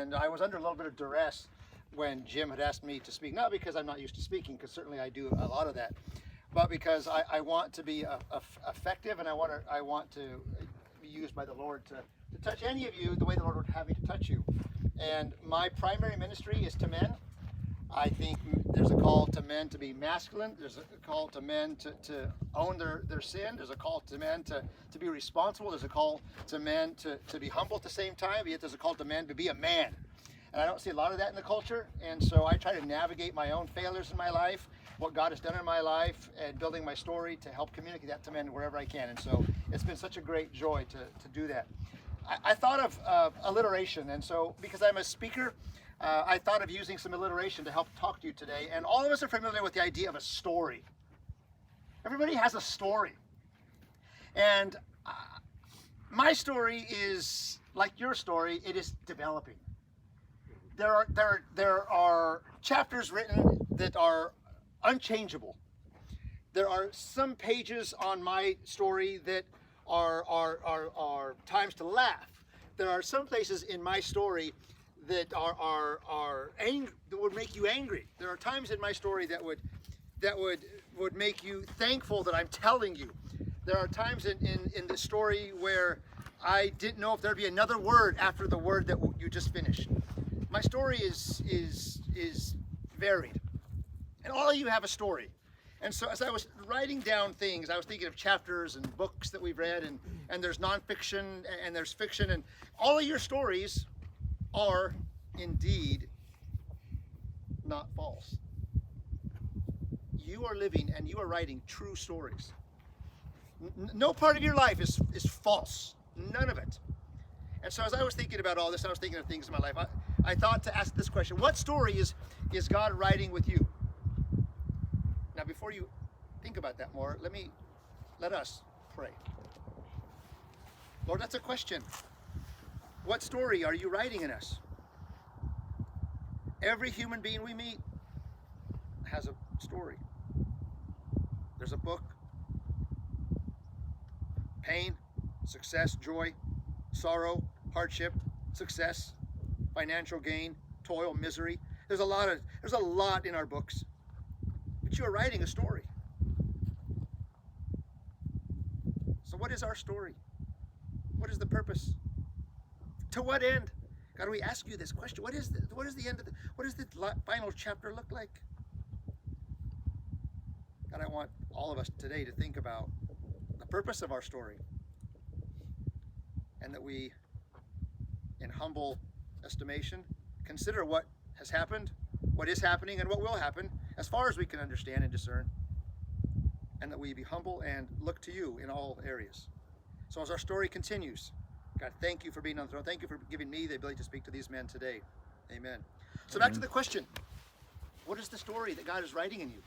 And I was under a little bit of duress when Jim had asked me to speak, not because I'm not used to speaking, because certainly I do a lot of that, but because I want to be effective, and I want to be used by the Lord to touch any of you the way the Lord would have me to touch you. And my primary ministry is to men. I think there's a call to men to be masculine. There's a call to men to own their sin. There's a call to men to be responsible. There's a call to men to be humble at the same time. Yet there's a call to men to be a man. And I don't see a lot of that in the culture. And so I try to navigate my own failures in my life, what God has done in my life, and building my story to help communicate that to men wherever I can. And so it's been such a great joy to do that. I thought of alliteration. And so because I'm a speaker, I thought of using some alliteration to help talk to you today. And all of us are familiar with the idea of a story. Everybody has a story. And my story is like your story. It is developing. There are chapters written that are unchangeable. There are some pages on my story that are times to laugh. There are some places in my story that that would make you angry. There are times in my story that would make you thankful that I'm telling you. There are times in the story where I didn't know if there'd be another word after the word that you just finished. My story is varied, and all of you have a story. And so as I was writing down things, I was thinking of chapters and books that we've read, and there's nonfiction and there's fiction, and all of your stories are indeed not false. You are living and you are writing true stories. No part of your life is false. None of it. And so as I was thinking about all this, I was thinking of things in my life. I thought to ask this question: what story is God writing with you? Now, before you think about that more, let us pray. Lord, that's a question. What story are you writing in us? Every human being we meet has a story. There's a book. Pain, success, joy, sorrow, hardship, success, financial gain, toil, misery. There's a lot in our books. But you are writing a story. So what is our story? What is the purpose? To what end? God, we ask you this question. What is the end of what does the final chapter look like? God, I want all of us today to think about the purpose of our story, and that we, in humble estimation, consider what has happened, what is happening, and what will happen as far as we can understand and discern, and that we be humble and look to you in all areas. So as our story continues, God, thank you for being on the throne. Thank you for giving me the ability to speak to these men today. Amen. So back to the question. What is the story that God is writing in you?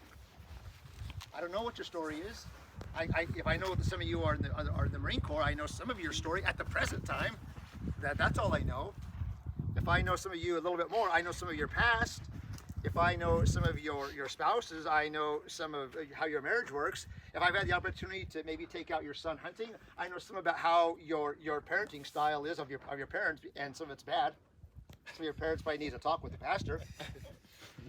I don't know what your story is. If I know that some of you are in the Marine Corps, I know some of your story at the present time. That's all I know. If I know some of you a little bit more, I know some of your past. If I know some of your spouses, I know some of how your marriage works. If I've had the opportunity to maybe take out your son hunting, I know some about how your parenting style is of your parents, and some of it's bad. Some of your parents might need to talk with the pastor.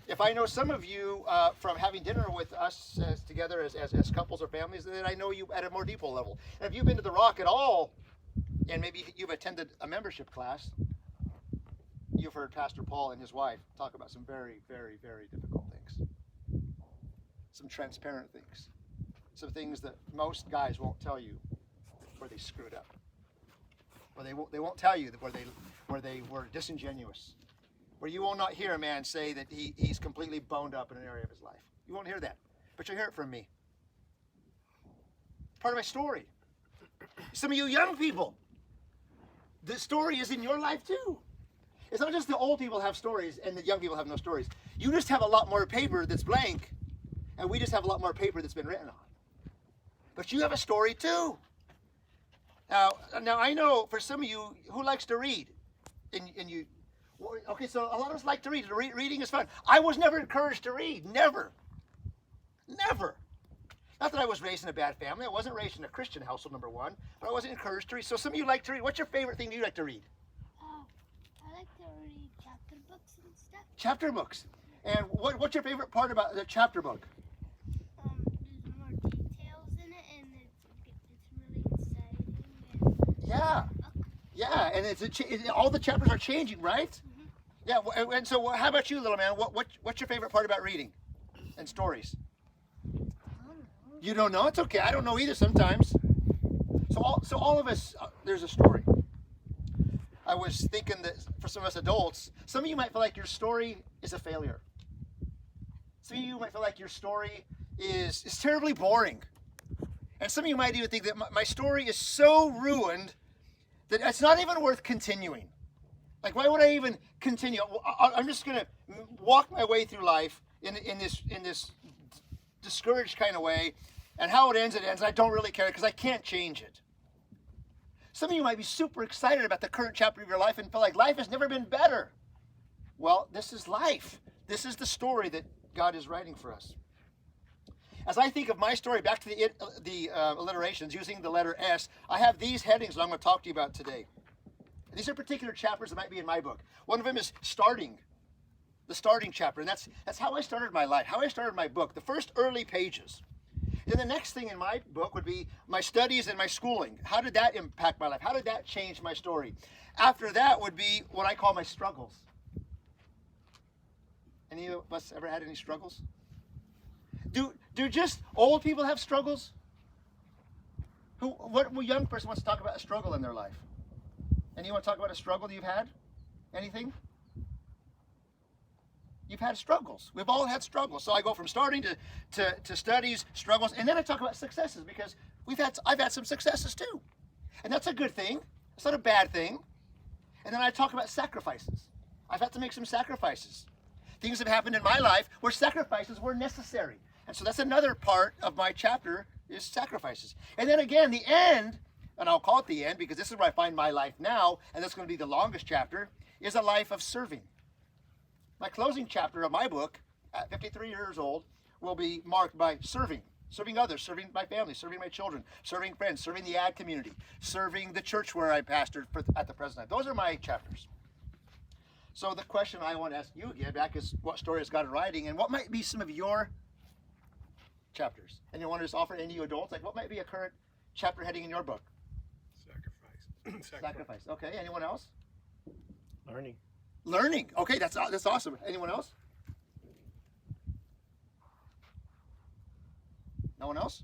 If I know some of you from having dinner with us together as couples or families, then I know you at a more deeper level. And if you've been to the Rock at all, and maybe you've attended a membership class, you've heard Pastor Paul and his wife talk about some very, very, very difficult things. Some transparent things. Some things that most guys won't tell you where they screwed up. Or they won't tell you where they were disingenuous. Where you will not hear a man say that he's completely boned up in an area of his life. You won't hear that. But you'll hear it from me. It's part of my story. Some of you young people, the story is in your life too. It's not just the old people have stories and the young people have no stories. You just have a lot more paper that's blank, and we just have a lot more paper that's been written on. But you have a story too. Now I know for some of you who likes to read, and you, okay, so a lot of us like to read. Reading is fun. I was never encouraged to read. Never. Not that I was raised in a bad family. I wasn't raised in a Christian household, number one, but I wasn't encouraged to read. So some of you like to read. What's your favorite thing you like to read? I like to read books and stuff. Chapter books. And what's your favorite part about the chapter book? There's more details in it, and it's really exciting. Yeah. Yeah, and all the chapters are changing, right? Mm-hmm. Yeah, and so how about you, little man? What's your favorite part about reading and stories? I don't know. You don't know? It's okay. I don't know either sometimes. So all of us, there's a story. I was thinking that for some of us adults, some of you might feel like your story is a failure. Some of you might feel like your story is terribly boring. And some of you might even think that my story is so ruined that it's not even worth continuing. Like, why would I even continue? I'm just going to walk my way through life in this discouraged kind of way, and how it ends, I don't really care because I can't change it. Some of you might be super excited about the current chapter of your life and feel like life has never been better. Well, this is life. This is the story that God is writing for us. As I think of my story, back to the alliterations, using the letter S, I have these headings that I'm going to talk to you about today. These are particular chapters that might be in my book. One of them is starting, the starting chapter, and that's how I started my life, how I started my book, the first early pages. Then the next thing in my book would be my studies and my schooling. How did that impact my life? How did that change my story? After that would be what I call my struggles. Any of us ever had any struggles? Do just old people have struggles? What young person wants to talk about a struggle in their life? Anyone talk about a struggle that you've had? Anything? You've had struggles. We've all had struggles. So I go from starting to studies, struggles, and then I talk about successes because I've had some successes too. And that's a good thing. It's not a bad thing. And then I talk about sacrifices. I've had to make some sacrifices. Things have happened in my life where sacrifices were necessary. And so that's another part of my chapter is sacrifices. And then again, the end, and I'll call it the end because this is where I find my life now, and that's going to be the longest chapter, is a life of serving. My closing chapter of my book, at 53 years old, will be marked by serving others, serving my family, serving my children, serving friends, serving the ad community, serving the church where I pastored at the present time. Those are my chapters. So the question I want to ask you again back is, what story is God writing, and what might be some of your chapters? And you want to just offer any of you adults, like what might be a current chapter heading in your book? Sacrifice. Okay, anyone else? Learning. Okay, that's awesome. Anyone else? No one else?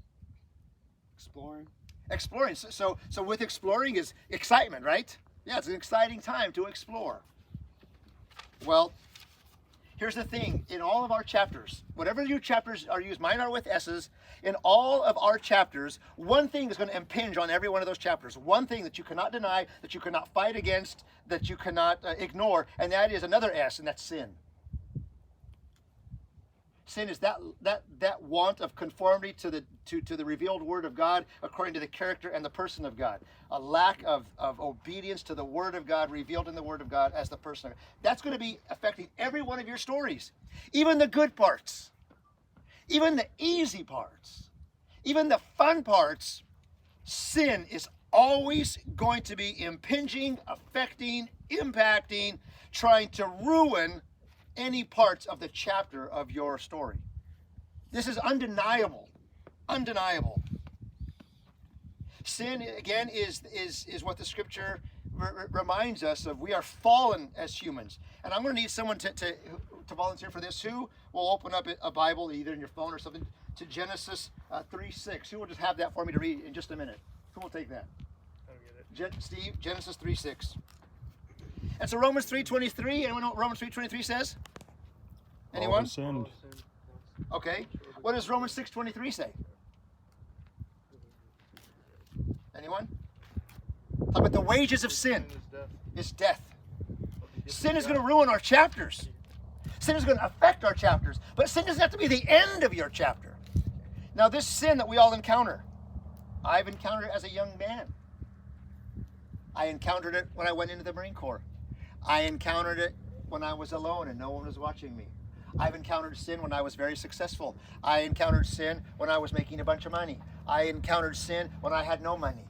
Exploring. So with exploring is excitement, right? Yeah, it's an exciting time to explore. Well, here's the thing. In all of our chapters, whatever your chapters are used, mine are with S's. In all of our chapters, one thing is going to impinge on every one of those chapters. One thing that you cannot deny, that you cannot fight against, that you cannot ignore, and that is another S, and that's sin. Sin is that want of conformity to the revealed Word of God according to the character and the person of God. A lack of obedience to the Word of God revealed in the Word of God as the person of God. That's going to be affecting every one of your stories. Even the good parts. Even the easy parts. Even the fun parts. Sin is always going to be impinging, affecting, impacting, trying to ruin any parts of the chapter of your story. This is undeniable. Undeniable. Sin, again, is what the scripture reminds us of. We are fallen as humans. And I'm going to need someone to volunteer for this. Who will open up a Bible, either in your phone or something, to Genesis 3:6. Who will just have that for me to read in just a minute? Who will take that? I don't get it. Steve, Genesis 3:6. And so Romans 3:23. Anyone know what Romans 3:23 says? Anyone? All have sinned. Okay. What does Romans 6:23 say? Anyone? Talk about the wages of sin is death. Sin is going to ruin our chapters. Sin is going to affect our chapters. But sin doesn't have to be the end of your chapter. Now, this sin that we all encounter, I've encountered it as a young man. I encountered it when I went into the Marine Corps. I encountered it when I was alone and no one was watching me. I've encountered sin when I was very successful. I encountered sin when I was making a bunch of money. I encountered sin when I had no money.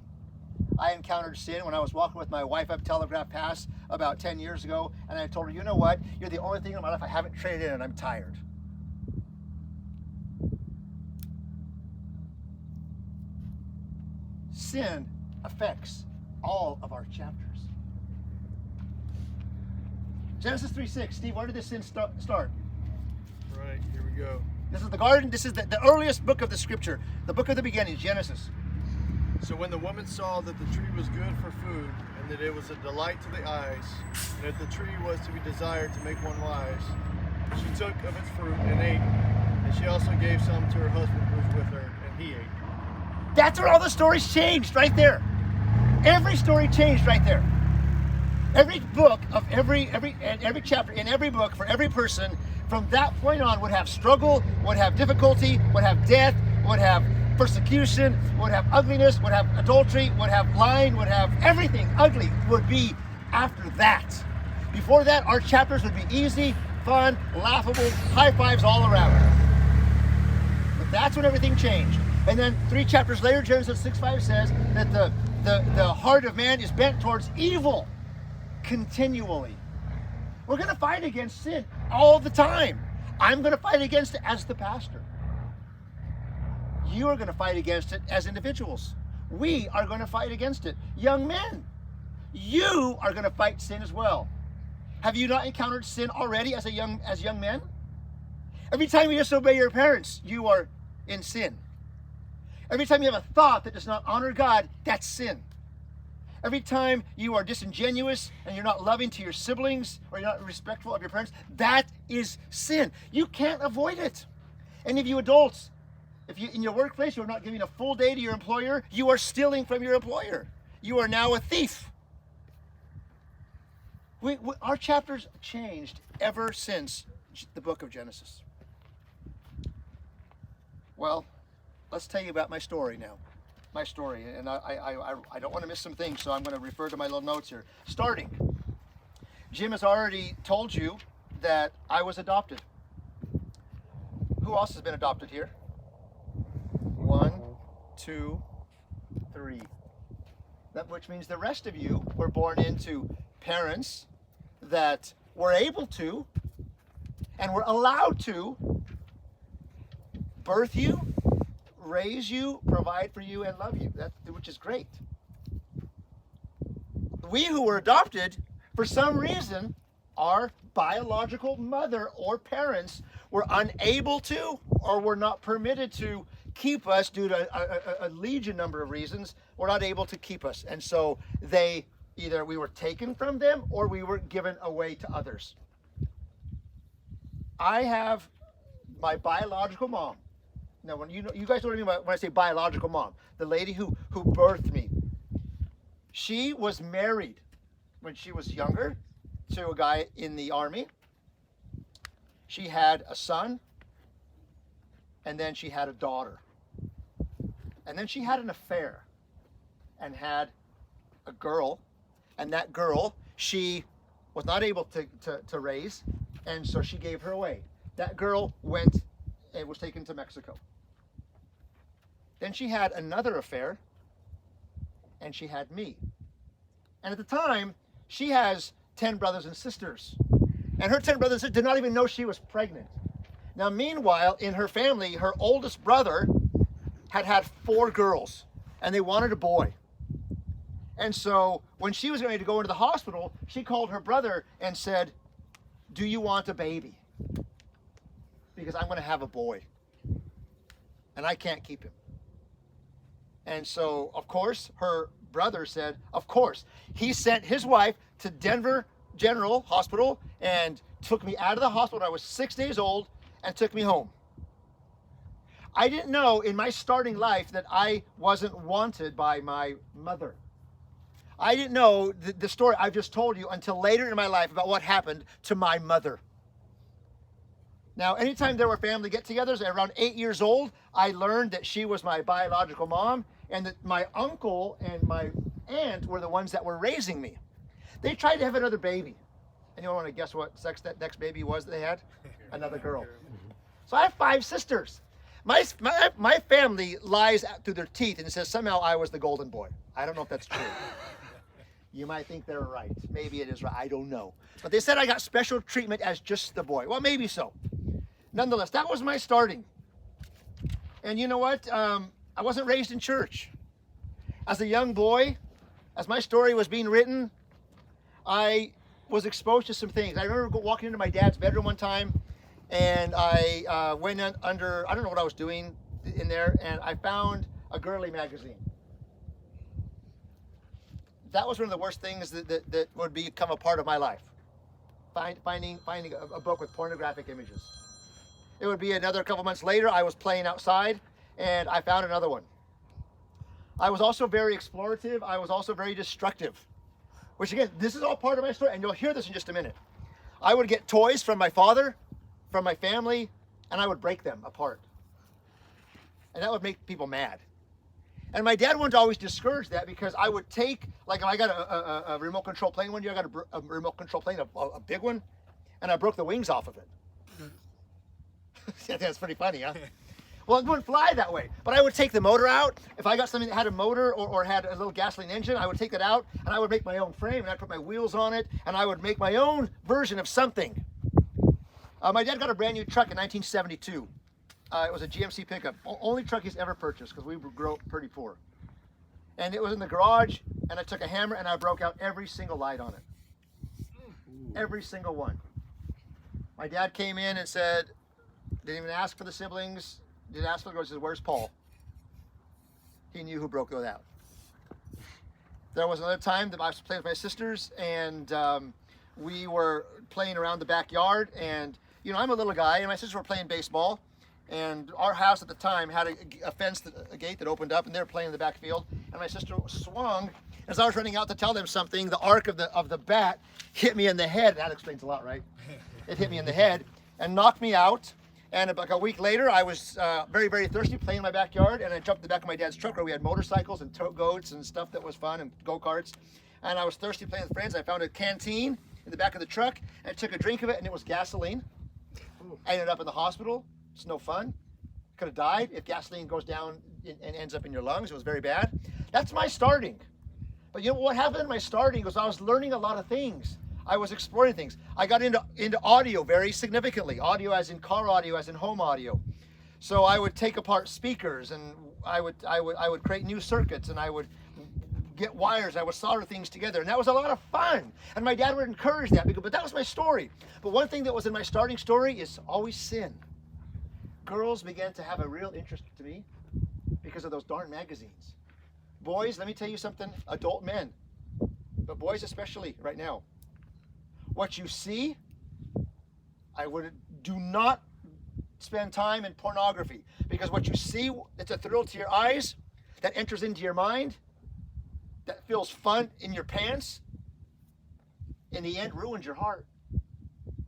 I encountered sin when I was walking with my wife up Telegraph Pass about 10 years ago, and I told her, you know what? You're the only thing in my life I haven't traded in, and I'm tired. Sin affects all of our chapters. Genesis 3:6. Steve, where did this sin start? Right, here we go. This is the garden. This is the earliest book of the scripture. The book of the beginning, Genesis. So when the woman saw that the tree was good for food, and that it was a delight to the eyes, and that the tree was to be desired to make one wise, she took of its fruit and ate, and she also gave some to her husband who was with her, and he ate. That's where all the stories changed, right there. Every story changed right there. Every book of every chapter in every book for every person from that point on would have struggle, would have difficulty, would have death, would have persecution, would have ugliness, would have adultery, would have lying, would have everything ugly would be after that. Before that, our chapters would be easy, fun, laughable, high fives all around. But that's when everything changed. And then 3 chapters later, Genesis 6:5 says that the heart of man is bent towards evil continually. We're going to fight against sin all the time. I'm going to fight against it as the pastor. You are going to fight against it as individuals. We are going to fight against it. Young men, you are going to fight sin as well. Have you not encountered sin already as young men? Every time you disobey your parents, you are in sin. Every time you have a thought that does not honor God, that's sin. Every time you are disingenuous and you're not loving to your siblings or you're not respectful of your parents, that is sin. You can't avoid it. Any of you adults, if you in your workplace you're not giving a full day to your employer, you are stealing from your employer. You are now a thief. Our chapters changed ever since the book of Genesis. Well, let's tell you about my story now. My story, and I don't want to miss some things, so I'm going to refer to my little notes here. Starting, Jim has already told you that I was adopted. Who else has been adopted here? 1, 2, 3. Which means the rest of you were born into parents that were able to and were allowed to birth you, raise you, provide for you, and love you, which is great. We who were adopted, for some reason, our biological mother or parents were unable to or were not permitted to keep us due to a legion number of reasons, were not able to keep us. And so either we were taken from them or we were given away to others. I have my biological mom. Now, when you guys know what I mean when I say biological mom, the lady who birthed me, she was married when she was younger to a guy in the army. She had a son, and then she had a daughter. And then she had an affair and had a girl, and that girl she was not able to raise, and so she gave her away. That girl went and was taken to Mexico. Then she had another affair, and she had me. And at the time, she has 10 brothers and sisters. And her 10 brothers and sisters did not even know she was pregnant. Now, meanwhile, in her family, her oldest brother had 4 girls, and they wanted a boy. And so when she was ready to go into the hospital, she called her brother and said, "Do you want a baby? Because I'm going to have a boy, and I can't keep him." And so, of course, her brother said, of course. He sent his wife to Denver General Hospital and took me out of the hospital when I was 6 days old and took me home. I didn't know in my starting life that I wasn't wanted by my mother. I didn't know the story I've just told you until later in my life about what happened to my mother. Now, anytime there were family get-togethers, at around 8 years old, I learned that she was my biological mom and that my uncle and my aunt were the ones that were raising me. They tried to have another baby. Anyone want to guess what sex that next baby was that they had? Another girl. So I have 5 sisters. My family lies through their teeth and says somehow I was the golden boy. I don't know if that's true. You might think they're right. Maybe it is right. I don't know. But they said I got special treatment as just the boy. Well, maybe so. Nonetheless, that was my starting. And you know what? I wasn't raised in church. As a young boy, as my story was being written, I was exposed to some things. I remember walking into my dad's bedroom one time, and I went under, I don't know what I was doing in there, and I found a girly magazine. That was one of the worst things that would become a part of my life. Finding a book with pornographic images. It would be another couple months later, I was playing outside, and I found another one. I was also very explorative. I was also very destructive. Which again, this is all part of my story, and you'll hear this in just a minute. I would get toys from my father, from my family, and I would break them apart. And that would make people mad. And my dad wanted to always discourage that because I would take, like I got a remote control plane one year, I got a remote control plane, a big one, and I broke the wings off of it. That's pretty funny, huh? Well, it wouldn't fly that way, but I would take the motor out. If I got something that had a motor or had a little gasoline engine, I would take it out and I would make my own frame and I'd put my wheels on it and I would make my own version of something. My dad got a brand new truck in 1972. It was a GMC pickup, only truck he's ever purchased because we grew up pretty poor. And it was in the garage, and I took a hammer and I broke out every single light on it. Every single one. My dad came in and said, didn't even ask for the siblings, didn't ask for the girls, he said, where's Paul? He knew who broke those out. There was another time that I was playing with my sisters, and we were playing around the backyard, and you know, I'm a little guy, and my sisters were playing baseball. And our house at the time had a fence, a gate that opened up, and they were playing in the backfield. And my sister swung. As I was running out to tell them something, the arc of the bat hit me in the head. That explains a lot, right? It hit me in the head and knocked me out. And about a week later, I was very, very thirsty, playing in my backyard, and I jumped in the back of my dad's truck where we had motorcycles and goats and stuff that was fun, and go-karts. And I was thirsty playing with friends. I found a canteen in the back of the truck, and I took a drink of it, and it was gasoline. I ended up in the hospital. It's no fun. Could have died if gasoline goes down and ends up in your lungs. It was very bad. That's my starting. But you know what happened in my starting was I was learning a lot of things. I was exploring things. I got into audio very significantly. Audio as in car audio, as in home audio. So I would take apart speakers, and I would create new circuits, and I would get wires. I would solder things together, and that was a lot of fun. And my dad would encourage that, but that was my story. But one thing that was in my starting story is always sin. Girls began to have a real interest to me because of those darn magazines. Boys, let me tell you something, adult men, but boys especially right now. What you see, do not spend time in pornography, because what you see, it's a thrill to your eyes, that enters into your mind, that feels fun in your pants, in the end ruins your heart,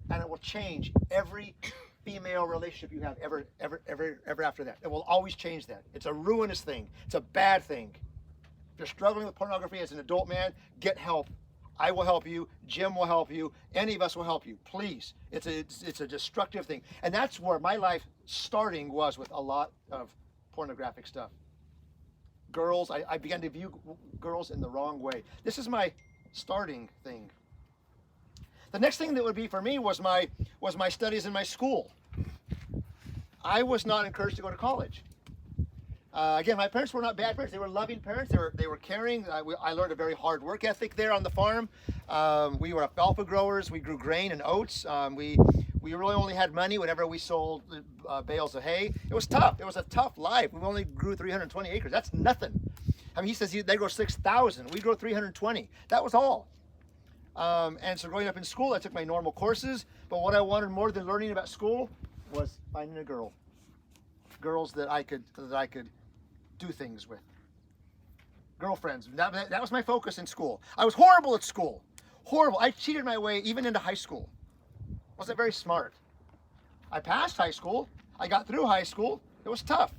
and it will change every female relationship you have ever after that. It will always change that. It's a ruinous thing. It's a bad thing. If you're struggling with pornography as an adult man, get help. I will help you. Jim will help you. Any of us will help you. Please. It's a destructive thing. And that's where my life starting was, with a lot of pornographic stuff. Girls, I began to view girls in the wrong way. This is my starting thing. The next thing that would be for me was my studies in my school. I was not encouraged to go to college. Again, my parents were not bad parents. They were loving parents. They were caring. I learned a very hard work ethic there on the farm. We were alfalfa growers. We grew grain and oats. We really only had money whenever we sold bales of hay. It was tough. It was a tough life. We only grew 320 acres. That's nothing. I mean, he says they grow 6,000. We grow 320. That was all. And so growing up in school, I took my normal courses, but what I wanted more than learning about school was finding a girl. Girls that I could do things with. Girlfriends. That was my focus in school. I was horrible at school. Horrible. I cheated my way even into high school. Wasn't very smart. I passed high school. I got through high school. It was tough.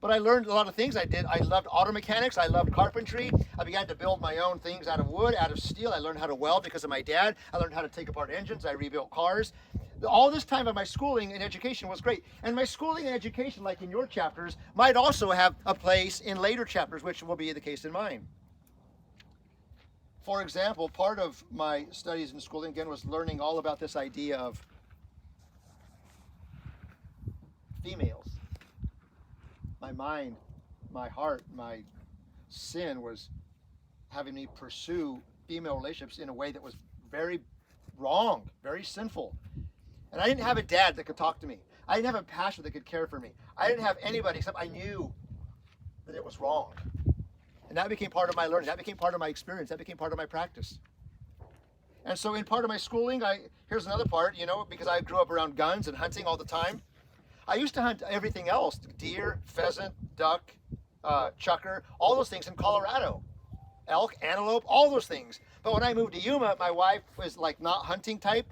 But I learned a lot of things. I loved auto mechanics. I loved carpentry. I began to build my own things out of wood, out of steel. I learned how to weld because of my dad. I learned how to take apart engines. I rebuilt cars. All this time of my schooling and education was great. And my schooling and education, like in your chapters, might also have a place in later chapters, which will be the case in mine. For example, part of my studies in schooling, again, was learning all about this idea of females. My mind, my heart, my sin was having me pursue female relationships in a way that was very wrong, very sinful. And I didn't have a dad that could talk to me. I didn't have a pastor that could care for me. I didn't have anybody except I knew that it was wrong. And that became part of my learning. That became part of my experience. That became part of my practice. And so in part of my schooling, here's another part, because I grew up around guns and hunting all the time. I used to hunt everything else, deer, pheasant, duck, chucker, all those things in Colorado. Elk, antelope, all those things. But when I moved to Yuma, my wife was like not hunting type.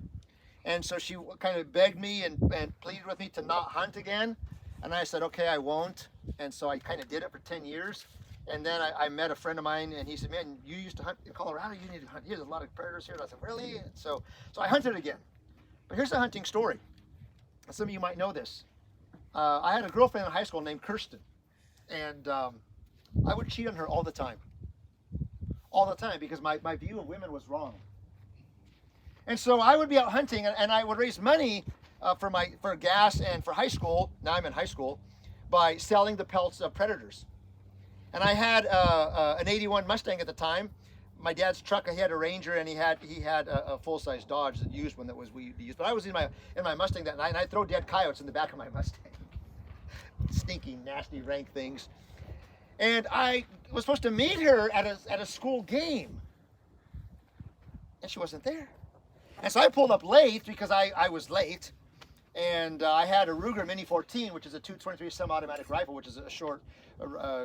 And so she kind of begged me and pleaded with me to not hunt again. And I said, okay, I won't. And so I kind of did it for 10 years. And then I met a friend of mine, and he said, man, you used to hunt in Colorado, you need to hunt here. There's a lot of predators here. And I said, really? And so I hunted again. But here's a hunting story. Some of you might know this. I had a girlfriend in high school named Kirsten. And I would cheat on her all the time. All the time, because my view of women was wrong. And so I would be out hunting, and I would raise money for gas and for high school. Now I'm in high school, by selling the pelts of predators. And I had an '81 Mustang at the time. My dad's truck. He had a Ranger, and he had a full-size Dodge, the used one that we used. But I was in my Mustang that night, and I'd throw dead coyotes in the back of my Mustang. Stinky, nasty, rank things. And I was supposed to meet her at a school game, and she wasn't there. And so I pulled up late because I was late, and I had a Ruger Mini 14, which is a .223 semi-automatic rifle, which is a short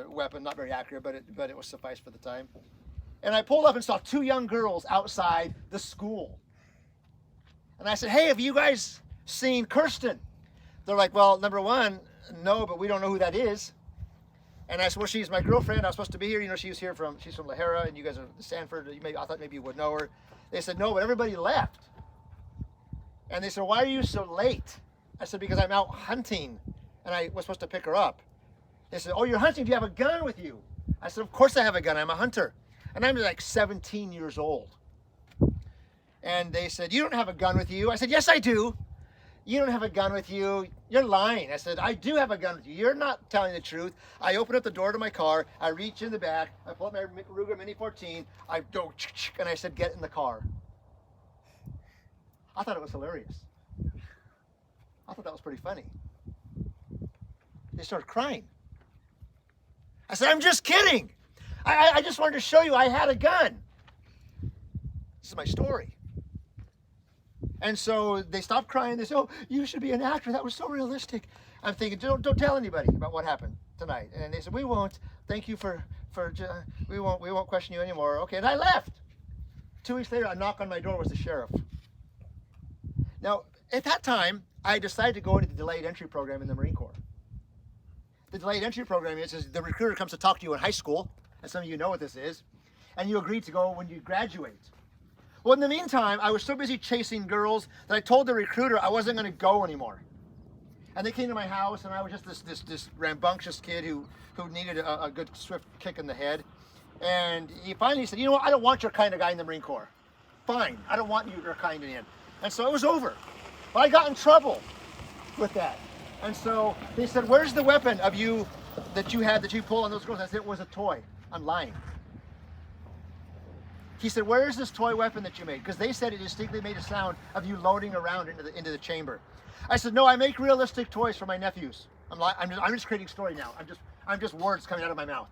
weapon, not very accurate, but it was suffice for the time. And I pulled up and saw two young girls outside the school. And I said, hey, have you guys seen Kirsten? They're like, well, number one, no, but we don't know who that is. And I said, well, she's my girlfriend. I was supposed to be here. She's from La Jera, and you guys are Sanford. I thought maybe you would know her. They said, no, but everybody left. And they said, why are you so late? I said, because I'm out hunting, and I was supposed to pick her up. They said, oh, you're hunting. Do you have a gun with you? I said, of course I have a gun. I'm a hunter. And I'm like 17 years old. And they said, you don't have a gun with you. I said, yes, I do. You don't have a gun with you. You're lying. I said, I do have a gun with you. You're not telling the truth. I open up the door to my car. I reach in the back. I pull up my Ruger Mini 14. I go, and I said, get in the car. I thought it was hilarious. I thought that was pretty funny. They started crying. I said, I'm just kidding. I just wanted to show you I had a gun. This is my story. And so they stopped crying. They said, oh, you should be an actor. That was so realistic. I'm thinking, don't tell anybody about what happened tonight. And they said, we won't. Thank you we won't question you anymore. Okay, and I left. 2 weeks later, a knock on my door was the sheriff. Now, at that time, I decided to go into the delayed entry program in the Marine Corps. The delayed entry program is the recruiter comes to talk to you in high school, and some of you know what this is, and you agree to go when you graduate. Well, in the meantime, I was so busy chasing girls that I told the recruiter I wasn't going to go anymore. And they came to my house, and I was just this rambunctious kid who needed a good swift kick in the head. And he finally said, you know what, I don't want your kind of guy in the Marine Corps. Fine, I don't want your kind in. And so it was over. But I got in trouble with that. And so they said, where's the weapon of you that you pulled on those girls? I said, it was a toy. I'm lying. He said, where is this toy weapon that you made? Because they said it distinctly made a sound of you loading around into the chamber. I said, no, I make realistic toys for my nephews. I'm just creating story now. I'm just words coming out of my mouth.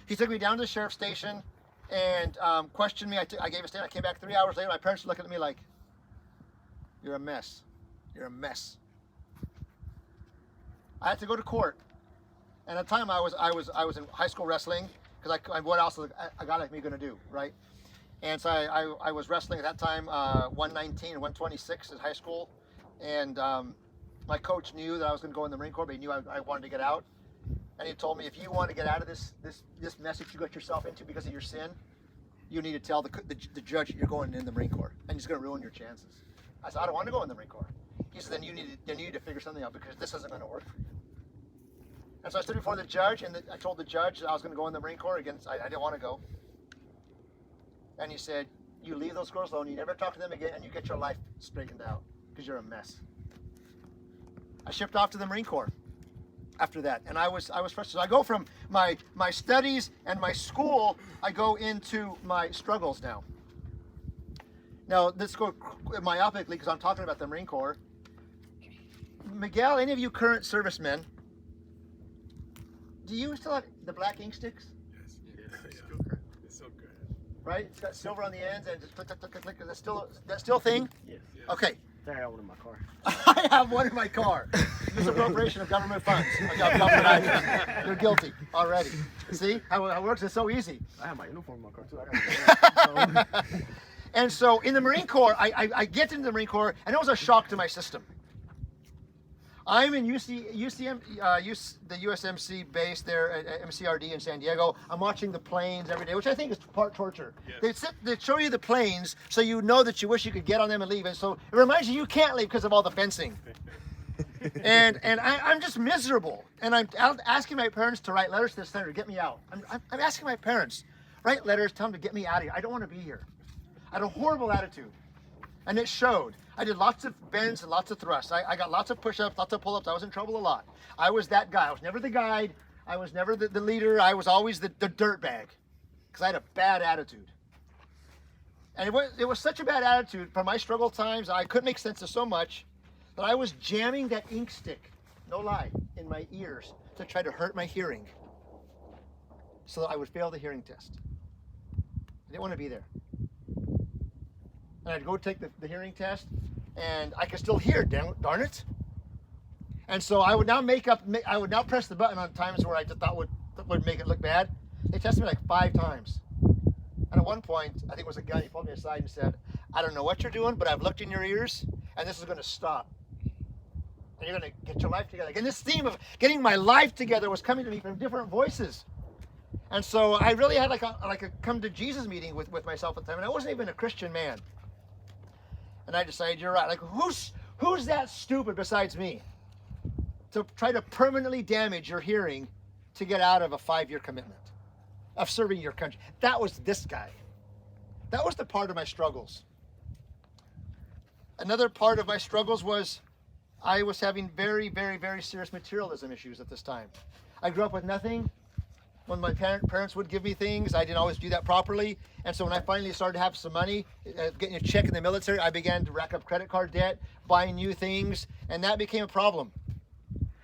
He took me down to the sheriff's station and questioned me. I gave a statement. I came back 3 hours later. My parents were looking at me like, you're a mess. You're a mess. I had to go to court. And at the time I was in high school wrestling, because what else is a guy like me going to do, right? And so I was wrestling at that time, 119 and 126 in high school. And my coach knew that I was going to go in the Marine Corps, but he knew I wanted to get out. And he told me, if you want to get out of this mess that you got yourself into because of your sin, you need to tell the judge that you're going in the Marine Corps, and he's going to ruin your chances. I said, I don't want to go in the Marine Corps. He said, then you need to figure something out because this isn't going to work for you. And so I stood before the judge, and I told the judge that I was going to go in the Marine Corps again. I didn't want to go. And he said, you leave those girls alone, you never talk to them again, and you get your life straightened out because you're a mess. I shipped off to the Marine Corps after that, and I was frustrated. So I go from my studies and my school, I go into my struggles now. Now, let's go myopically because I'm talking about the Marine Corps. Miguel, any of you current servicemen, do you still have the black ink sticks? Yes. It's so good. Right? It's got silver on the ends and just click. That still thing? Yes. Okay. I have one in my car. I have one in my car. Misappropriation of government funds. Government items. You're guilty already. See how it works? It's so easy. I have my uniform in my car too. I got it. And so in the Marine Corps, I get into the Marine Corps, and it was a shock to my system. I'm in the USMC base there at MCRD in San Diego. I'm watching the planes every day, which I think is part torture. Yes. They show you the planes so you know that you wish you could get on them and leave. And so it reminds you can't leave because of all the fencing. and I'm just miserable. And I'm asking my parents to write letters to the senator, get me out. I'm asking my parents, write letters, tell them to get me out of here. I don't want to be here. I had a horrible attitude. And it showed. I did lots of bends and lots of thrusts. I got lots of push-ups, lots of pull-ups. I was in trouble a lot. I was that guy. I was never the guide. I was never the leader. I was always the dirt bag because I had a bad attitude. And it was such a bad attitude for my struggle times. I couldn't make sense of so much that I was jamming that ink stick, no lie, in my ears to try to hurt my hearing so that I would fail the hearing test. I didn't want to be there. And I'd go take the hearing test, and I could still hear, darn it. And so I would now press the button on times where I just thought would make it look bad. They tested me like 5 times. And at one point, I think it was a guy, he pulled me aside and said, I don't know what you're doing, but I've looked in your ears, and this is going to stop. And you're going to get your life together. And this theme of getting my life together was coming to me from different voices. And so I really had like a come to Jesus meeting with myself at the time, and I wasn't even a Christian man. And I decided, you're right. Like, who's that stupid besides me to try to permanently damage your hearing to get out of a 5-year commitment of serving your country? That was this guy. That was the part of my struggles. Another part of my struggles was I was having very, very, very serious materialism issues at this time. I grew up with nothing. When my parents would give me things, I didn't always do that properly. And so when I finally started to have some money, getting a check in the military, I began to rack up credit card debt, buying new things, and that became a problem.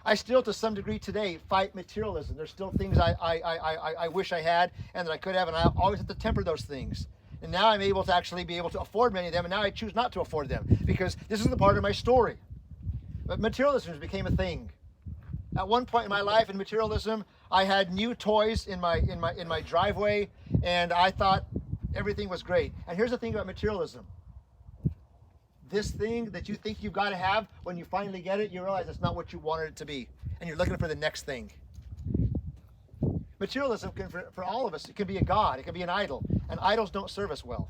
I still, to some degree today, fight materialism. There's still things I wish I had and that I could have, and I always have to temper those things. And now I'm able to actually be able to afford many of them, and now I choose not to afford them because this is the part of my story. But materialism became a thing. At one point in my life in materialism, I had new toys in my driveway, and I thought everything was great. And here's the thing about materialism. This thing that you think you've got to have, when you finally get it, you realize it's not what you wanted it to be. And you're looking for the next thing. Materialism, for all of us, it can be a god, it can be an idol. And idols don't serve us well.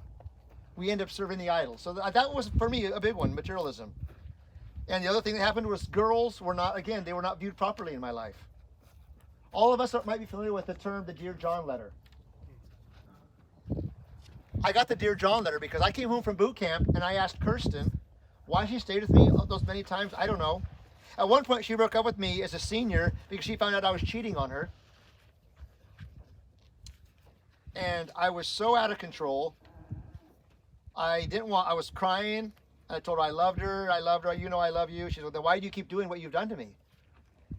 We end up serving the idol. So that was, for me, a big one, materialism. And the other thing that happened was girls were not viewed properly in my life. All of us might be familiar with the term, the Dear John letter. I got the Dear John letter because I came home from boot camp and I asked Kirsten why she stayed with me those many times. I don't know. At one point, she broke up with me as a senior because she found out I was cheating on her. And I was so out of control. I was crying. I told her I loved her, you know I love you. She said, then why do you keep doing what you've done to me?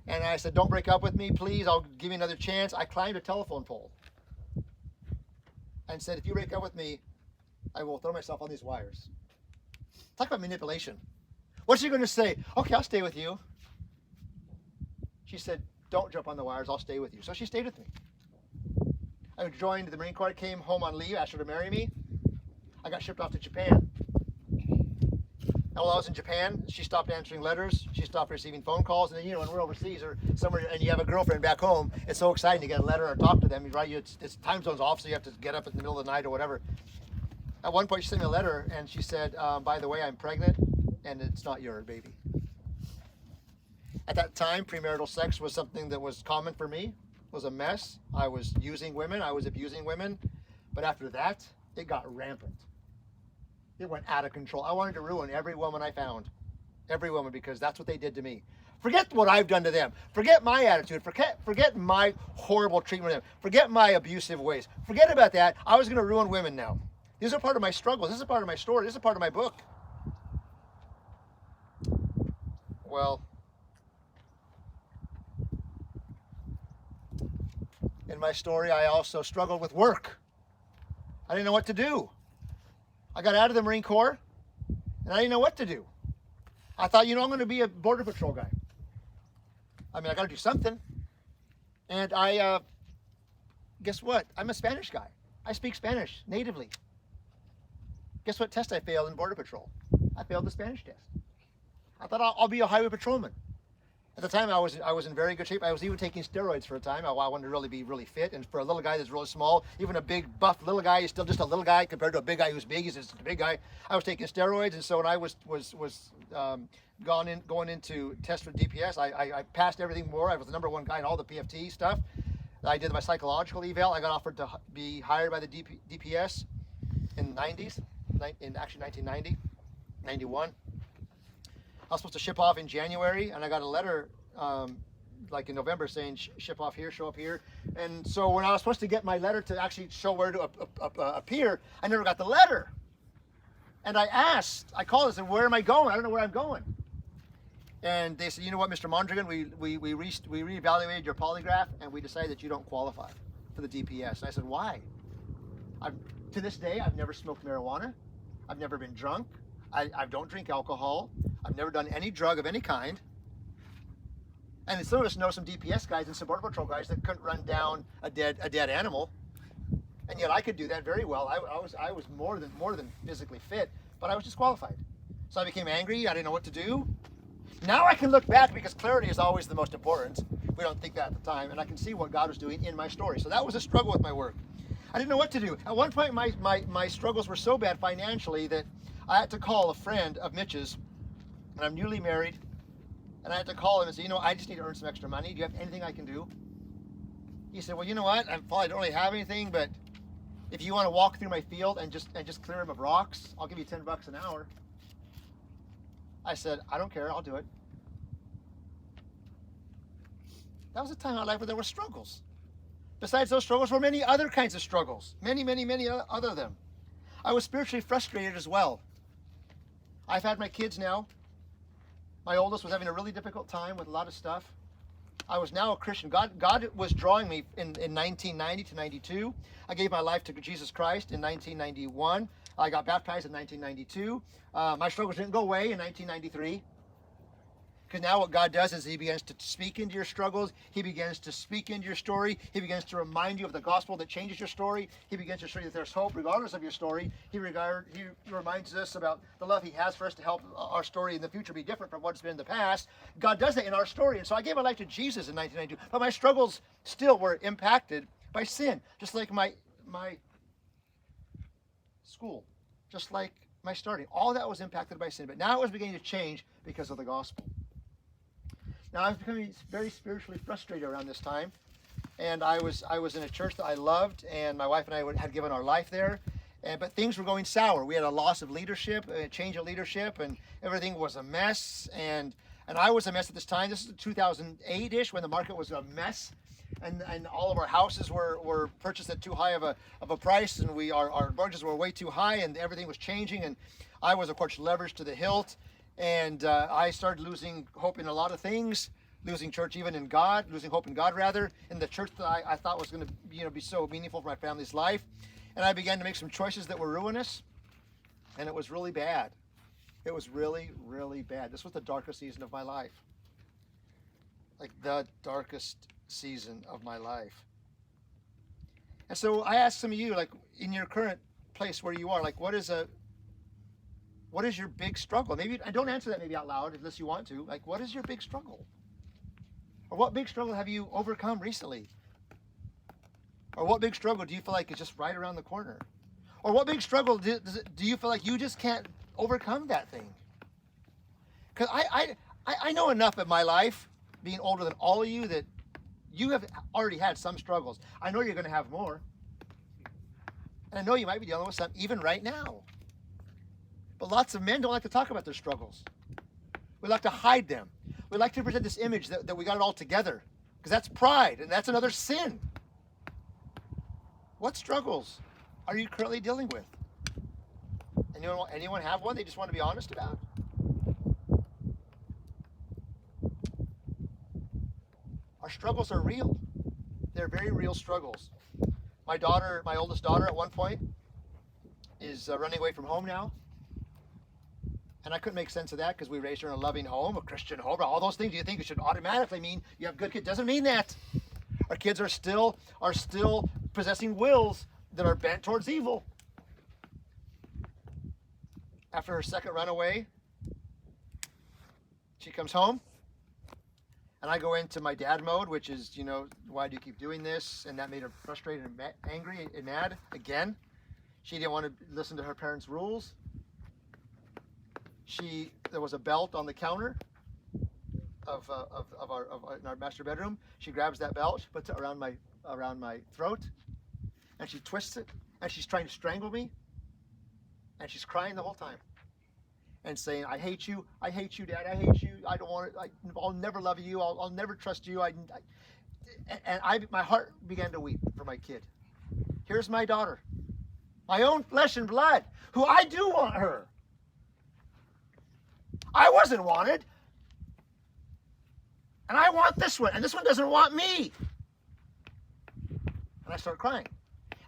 And I said, don't break up with me, please. I'll give you another chance. I climbed a telephone pole and said, if you break up with me, I will throw myself on these wires. Talk about manipulation. What's she going to say? Okay, I'll stay with you. She said, don't jump on the wires. I'll stay with you. So she stayed with me. I joined the Marine Corps, came home on leave, asked her to marry me. I got shipped off to Japan. And while I was in Japan, she stopped answering letters. She stopped receiving phone calls. And then, when we're overseas or somewhere and you have a girlfriend back home, it's so exciting to get a letter or talk to them. Right? It's time zone's off, so you have to get up in the middle of the night or whatever. At one point, she sent me a letter, and she said, by the way, I'm pregnant. and it's not your baby. At that time, premarital sex was something that was common for me, was a mess. I was using women, I was abusing women. But after that, it got rampant. It went out of control. I wanted to ruin every woman I found. Every woman, because that's what they did to me. Forget what I've done to them. Forget my attitude. Forget my horrible treatment of them. Forget my abusive ways. Forget about that. I was going to ruin women now. These are part of my struggles. This is part of my story. This is part of my book. Well, in my story, I also struggled with work. I didn't know what to do. I got out of the Marine Corps, and I didn't know what to do. I thought, I'm going to be a Border Patrol guy. I got to do something. And guess what? I'm a Spanish guy. I speak Spanish natively. Guess what test I failed in Border Patrol? I failed the Spanish test. I thought I'll be a highway patrolman. At the time, I was in very good shape. I was even taking steroids for a time. I wanted to really be really fit. And for a little guy that's really small, even a big buff little guy is still just a little guy compared to a big guy who's big. He's just a big guy. I was taking steroids, and so when I was going into test for DPS, I passed everything more. I was the #1 guy in all the PFT stuff. I did my psychological eval. I got offered to be hired by the DPS in the 90s, in actually 1990, 91. I was supposed to ship off in January, and I got a letter like in November saying ship off here, show up here. And so when I was supposed to get my letter to actually show where to appear, I never got the letter. And I called and said, where am I going? I don't know where I'm going. And they said, you know what, Mr. Mondragon, we reevaluated your polygraph, and we decided that you don't qualify for the DPS. And I said, why? To this day, I've never smoked marijuana. I've never been drunk. I don't drink alcohol. I've never done any drug of any kind. And some of us know some DPS guys and some Border Patrol guys that couldn't run down a dead animal. And yet I could do that very well. I was more than physically fit, but I was disqualified. So I became angry. I didn't know what to do. Now I can look back because clarity is always the most important. We don't think that at the time. And I can see what God was doing in my story. So that was a struggle with my work. I didn't know what to do. At one point, my struggles were so bad financially that I had to call a friend of Mitch's, and I'm newly married, and I had to call him and say, I just need to earn some extra money. Do you have anything I can do? He said, well, you know what? I don't really have anything, but if you want to walk through my field and just clear them of rocks, I'll give you $10 an hour. I said, I don't care. I'll do it. That was a time in my life where there were struggles. Besides those struggles were many other kinds of struggles. Many, many, many other of them. I was spiritually frustrated as well. I've had my kids now. My oldest was having a really difficult time with a lot of stuff. I was now a Christian. God was drawing me in 1990 to 92. I gave my life to Jesus Christ in 1991. I got baptized in 1992. My struggles didn't go away in 1993. Because now what God does is He begins to speak into your struggles. He begins to speak into your story. He begins to remind you of the gospel that changes your story. He begins to show you that there's hope regardless of your story. He reminds us about the love He has for us to help our story in the future be different from what's been in the past. God does that in our story. And so I gave my life to Jesus in 1992. But my struggles still were impacted by sin. Just like my school. Just like my starting. All that was impacted by sin. But now it was beginning to change because of the gospel. Now I was becoming very spiritually frustrated around this time, and I was in a church that I loved, and my wife and I had given our life there, but things were going sour. We had a loss of leadership, a change of leadership, and everything was a mess. And I was a mess at this time. This is 2008-ish when the market was a mess, and all of our houses were purchased at too high of a price, and our mortgages were way too high, and everything was changing. And I was, of course, leveraged to the hilt. And I started losing hope in a lot of things, losing church even in God, losing hope in God rather, in the church that I thought was going to be so meaningful for my family's life. And I began to make some choices that were ruinous, and it was really bad. It was really, really bad. This was the darkest season of my life. Like the darkest season of my life. And so I asked some of you, like in your current place where you are, like what is your big struggle? Maybe I don't answer that maybe out loud unless you want to. Like, what is your big struggle? Or what big struggle have you overcome recently? Or what big struggle do you feel like is just right around the corner? Or what big struggle do you feel like you just can't overcome that thing? Because I know enough of my life, being older than all of you, that you have already had some struggles. I know you're going to have more. And I know you might be dealing with some even right now. But lots of men don't like to talk about their struggles. We like to hide them. We like to present this image that we got it all together. Because that's pride, and that's another sin. What struggles are you currently dealing with? Anyone have one they just want to be honest about? Our struggles are real. They're very real struggles. My oldest daughter at one point is running away from home now. And I couldn't make sense of that because we raised her in a loving home, a Christian home, all those things you think it should automatically mean you have good kids. Doesn't mean that. Our kids are still possessing wills that are bent towards evil. After her second runaway, she comes home. And I go into my dad mode, which is, why do you keep doing this? And that made her frustrated and angry and mad again. She didn't want to listen to her parents' rules. There was a belt on the counter of our master bedroom. She grabs that belt, she puts it around my throat, and she twists it, and she's trying to strangle me, and she's crying the whole time. And saying, I hate you, Dad, I hate you, I don't want it, I'll never love you, I'll never trust you. My heart began to weep for my kid. Here's my daughter, my own flesh and blood, who I do want her. I wasn't wanted, and I want this one, and this one doesn't want me. And I start crying.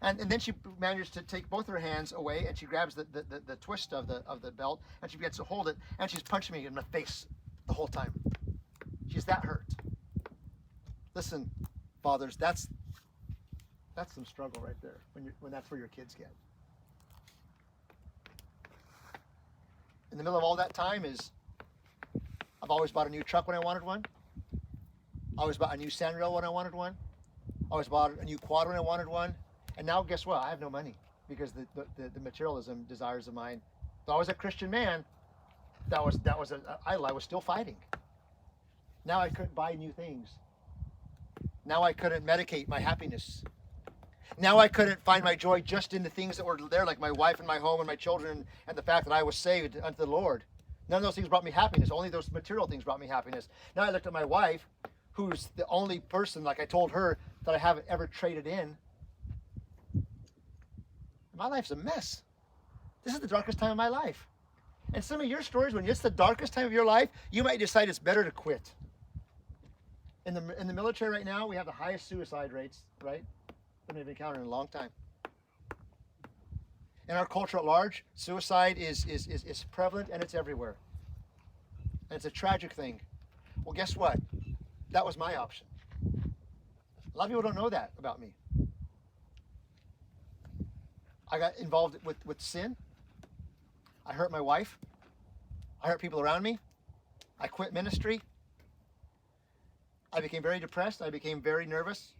And then she manages to take both her hands away, and she grabs the twist of the belt, and she begins to hold it, and she's punching me in the face the whole time. She's that hurt. Listen, fathers, that's some struggle right there when that's where your kids get. In the middle of all that time I've always bought a new truck when I wanted one. I always bought a new sandrail when I wanted one. I always bought a new quad when I wanted one. And now guess what? I have no money because the materialism desires of mine. If I was a Christian man, I was still fighting. Now I couldn't buy new things. Now I couldn't medicate my happiness. Now I couldn't find my joy just in the things that were there, like my wife and my home and my children and the fact that I was saved unto the Lord. None of those things brought me happiness. Only those material things brought me happiness. Now I looked at my wife, who's the only person, like I told her, that I haven't ever traded in. My life's a mess. This is the darkest time of my life. And some of your stories, when it's the darkest time of your life, you might decide it's better to quit. In the military right now, we have the highest suicide rates, right, that we've encountered in a long time. In our culture at large, suicide is prevalent and it's everywhere. And it's a tragic thing. Well, guess what? That was my option. A lot of people don't know that about me. I got involved with sin. I hurt my wife. I hurt people around me. I quit ministry. I became very depressed. I became very nervous,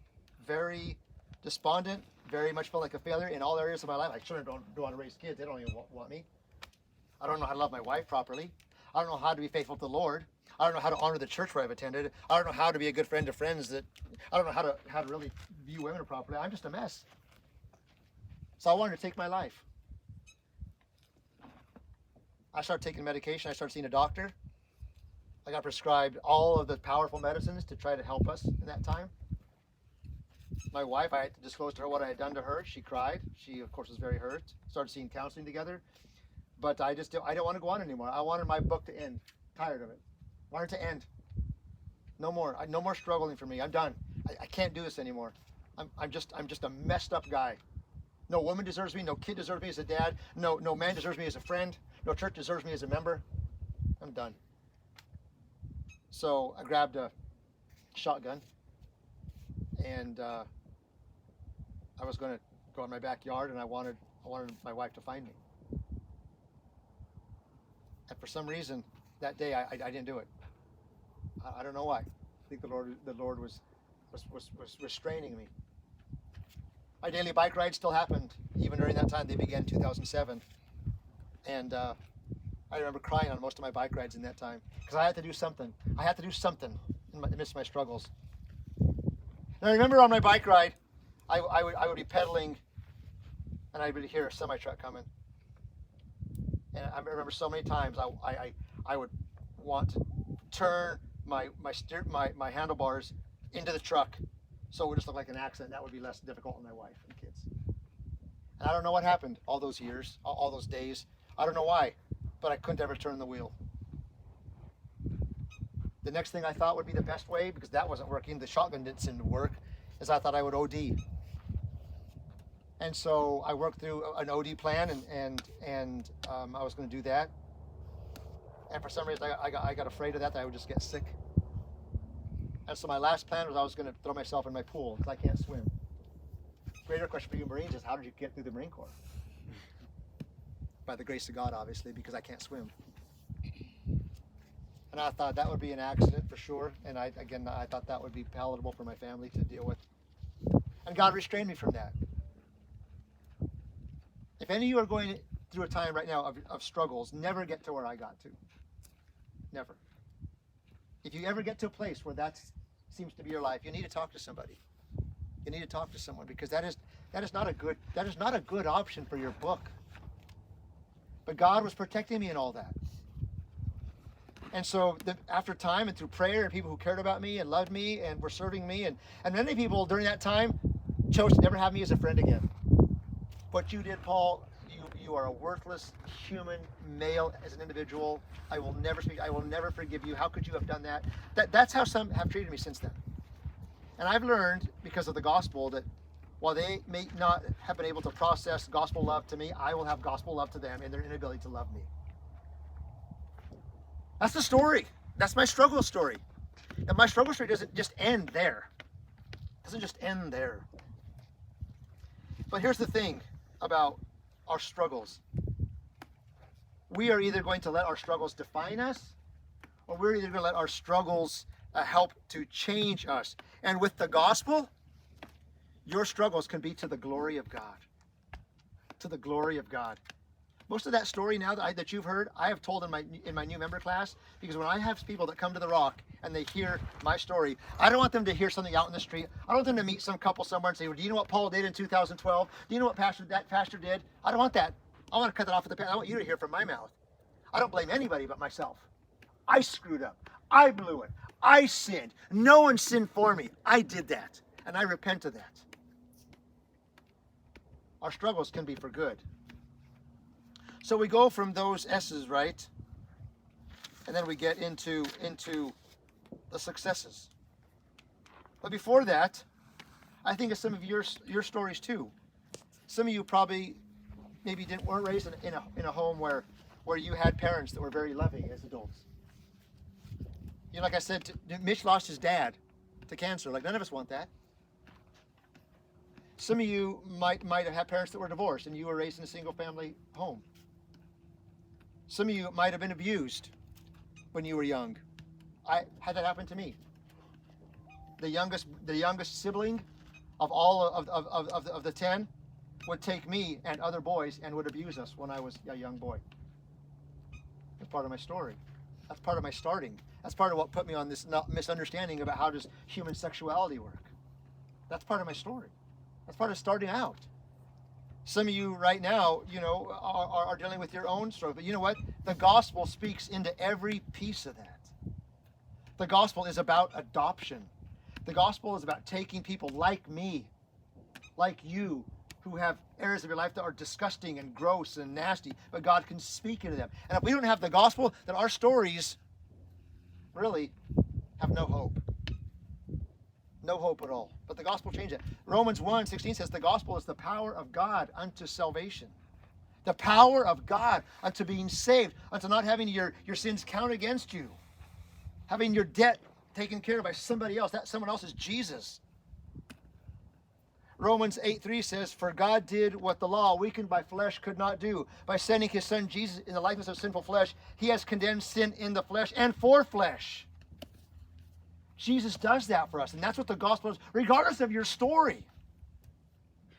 very despondent, very much felt like a failure in all areas of my life. I sure don't want to raise kids. They don't even want me. I don't know how to love my wife properly. I don't know how to be faithful to the Lord. I don't know how to honor the church where I've attended. I don't know how to be a good friend to friends. I don't know how to really view women properly. I'm just a mess. So I wanted to take my life. I started taking medication. I started seeing a doctor. I got prescribed all of the powerful medicines to try to help us in that time. My wife, I had to disclose to her what I had done to her. She cried. She, of course, was very hurt. Started seeing counseling together. But I don't want to go on anymore. I wanted my book to end. Tired of it. Wanted to end. No more. No more struggling for me. I'm done. I can't do this anymore. I'm just a messed up guy. No woman deserves me. No kid deserves me as a dad. No man deserves me as a friend. No church deserves me as a member. I'm done. So I grabbed a shotgun and I was going to go in my backyard, and I wanted my wife to find me. And for some reason that day I didn't do it. I don't know why. I think the Lord was restraining me. My daily bike rides still happened even during that time. They began in 2007, and I I remember crying on most of my bike rides in that time because I had to do something. I had to do something in the midst of my struggles. And I remember on my bike ride, I would be pedaling, and I would hear a semi truck coming. And I remember so many times I would want to turn my handlebars into the truck, so it would just look like an accident. That would be less difficult on my wife and kids. And I don't know what happened all those years, all those days. I don't know why, but I couldn't ever turn the wheel. The next thing I thought would be the best way, because that wasn't working, the shotgun didn't seem to work, is I thought I would OD. And so I worked through an OD plan, and I was going to do that. And for some reason, I got afraid of that I would just get sick. And so my last plan was I was going to throw myself in my pool because I can't swim. Greater question for you Marines is, how did you get through the Marine Corps? By the grace of God, obviously, because I can't swim. And I thought that would be an accident for sure. And I thought that would be palatable for my family to deal with. And God restrained me from that. If any of you are going through a time right now of struggles, never get to where I got to. Never. If you ever get to a place where that seems to be your life, you need to talk to somebody. You need to talk to someone, because that is not a good option for your book. But God was protecting me in all that. And so after time and through prayer and people who cared about me and loved me and were serving me, and many people during that time chose to never have me as a friend again. What you did, Paul, you are a worthless human male as an individual. I will never forgive you. How could you have done that? That's how some have treated me since then. And I've learned, because of the gospel, that while they may not have been able to process gospel love to me, I will have gospel love to them in their inability to love me. That's the story. That's my struggle story. And my struggle story doesn't just end there. It doesn't just end there. But here's the thing about our struggles. We are either going to let our struggles define us, or we're either going to let our struggles help to change us. And with the gospel, your struggles can be to the glory of God. To the glory of God. Most of that story now that you've heard, I have told in my new member class, because when I have people that come to the Rock and they hear my story, I don't want them to hear something out in the street. I don't want them to meet some couple somewhere and say, well, do you know what Paul did in 2012? Do you know what that pastor did? I don't want that. I want to cut that off at the pass. I want you to hear from my mouth. I don't blame anybody but myself. I screwed up. I blew it. I sinned. No one sinned for me. I did that. And I repent of that. Our struggles can be for good. So we go from those S's, right? And then we get into the successes. But before that, I think of some of your stories too. Some of you probably maybe weren't raised in a home where you had parents that were very loving as adults. You know, like I said, Mitch lost his dad to cancer. Like, none of us want that. Some of you might have had parents that were divorced and you were raised in a single family home. Some of you might have been abused when you were young. I had that happen to me. The youngest sibling of all of the 10 would take me and other boys and would abuse us when I was a young boy. That's part of my story. That's part of my starting. That's part of what put me on this misunderstanding about how does human sexuality work. That's part of my story. That's part of starting out. Some of you right now, are dealing with your own struggle. But you know what? The gospel speaks into every piece of that. The gospel is about adoption. The gospel is about taking people like me, like you, who have areas of your life that are disgusting and gross and nasty, but God can speak into them. And if we don't have the gospel, then our stories really have no hope. No hope at all. But the gospel changed it. Romans 1:16 says the gospel is the power of God unto salvation. The power of God unto being saved, unto not having your sins count against you. Having your debt taken care of by somebody else. That someone else is Jesus. Romans 8:3 says, for God did what the law, weakened by flesh, could not do. By sending his son Jesus in the likeness of sinful flesh, he has condemned sin in the flesh and for flesh. Jesus does that for us, and that's what the gospel is, regardless of your story.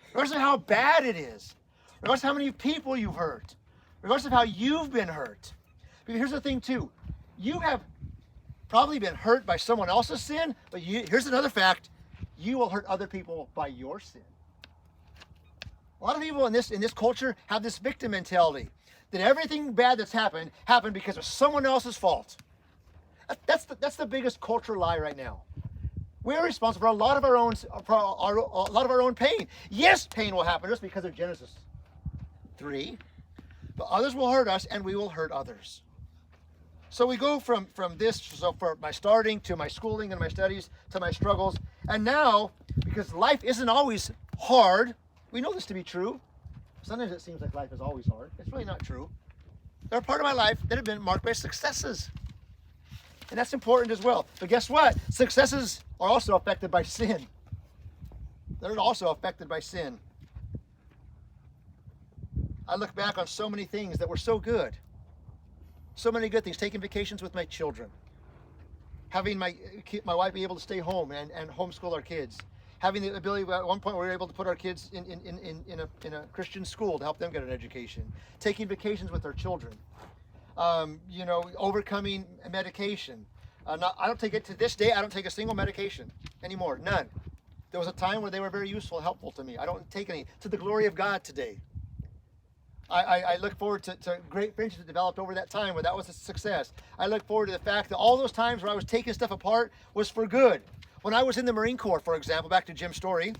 Regardless of how bad it is. Regardless of how many people you've hurt. Regardless of how you've been hurt. Because here's the thing too. You have probably been hurt by someone else's sin, but here's another fact. You will hurt other people by your sin. A lot of people in this culture have this victim mentality that everything bad that's happened because of someone else's fault. That's the biggest cultural lie right now. We're responsible for a lot of our own pain. Yes, pain will happen to us because of Genesis 3, but others will hurt us, and we will hurt others. So we go from this, so for my starting to my schooling and my studies to my struggles, and now because life isn't always hard. We know this to be true. Sometimes it seems like life is always hard. It's really not true. There are part of my life that have been marked by successes. And that's important as well. But guess what? Successes are also affected by sin. They're also affected by sin. I look back on so many things that were so good. So many good things. Taking vacations with my children. Having my wife be able to stay home and homeschool our kids. Having the ability, at one point we were able to put our kids in a Christian school to help them get an education. Taking vacations with our children. Overcoming medication. I don't take it to this day. I don't take a single medication anymore. None. There was a time where they were very useful, helpful to me. I don't take any. To the glory of God today. I look forward to great friendships that developed over that time where that was a success. I look forward to the fact that all those times where I was taking stuff apart was for good. When I was in the Marine Corps, for example, back to Jim's story,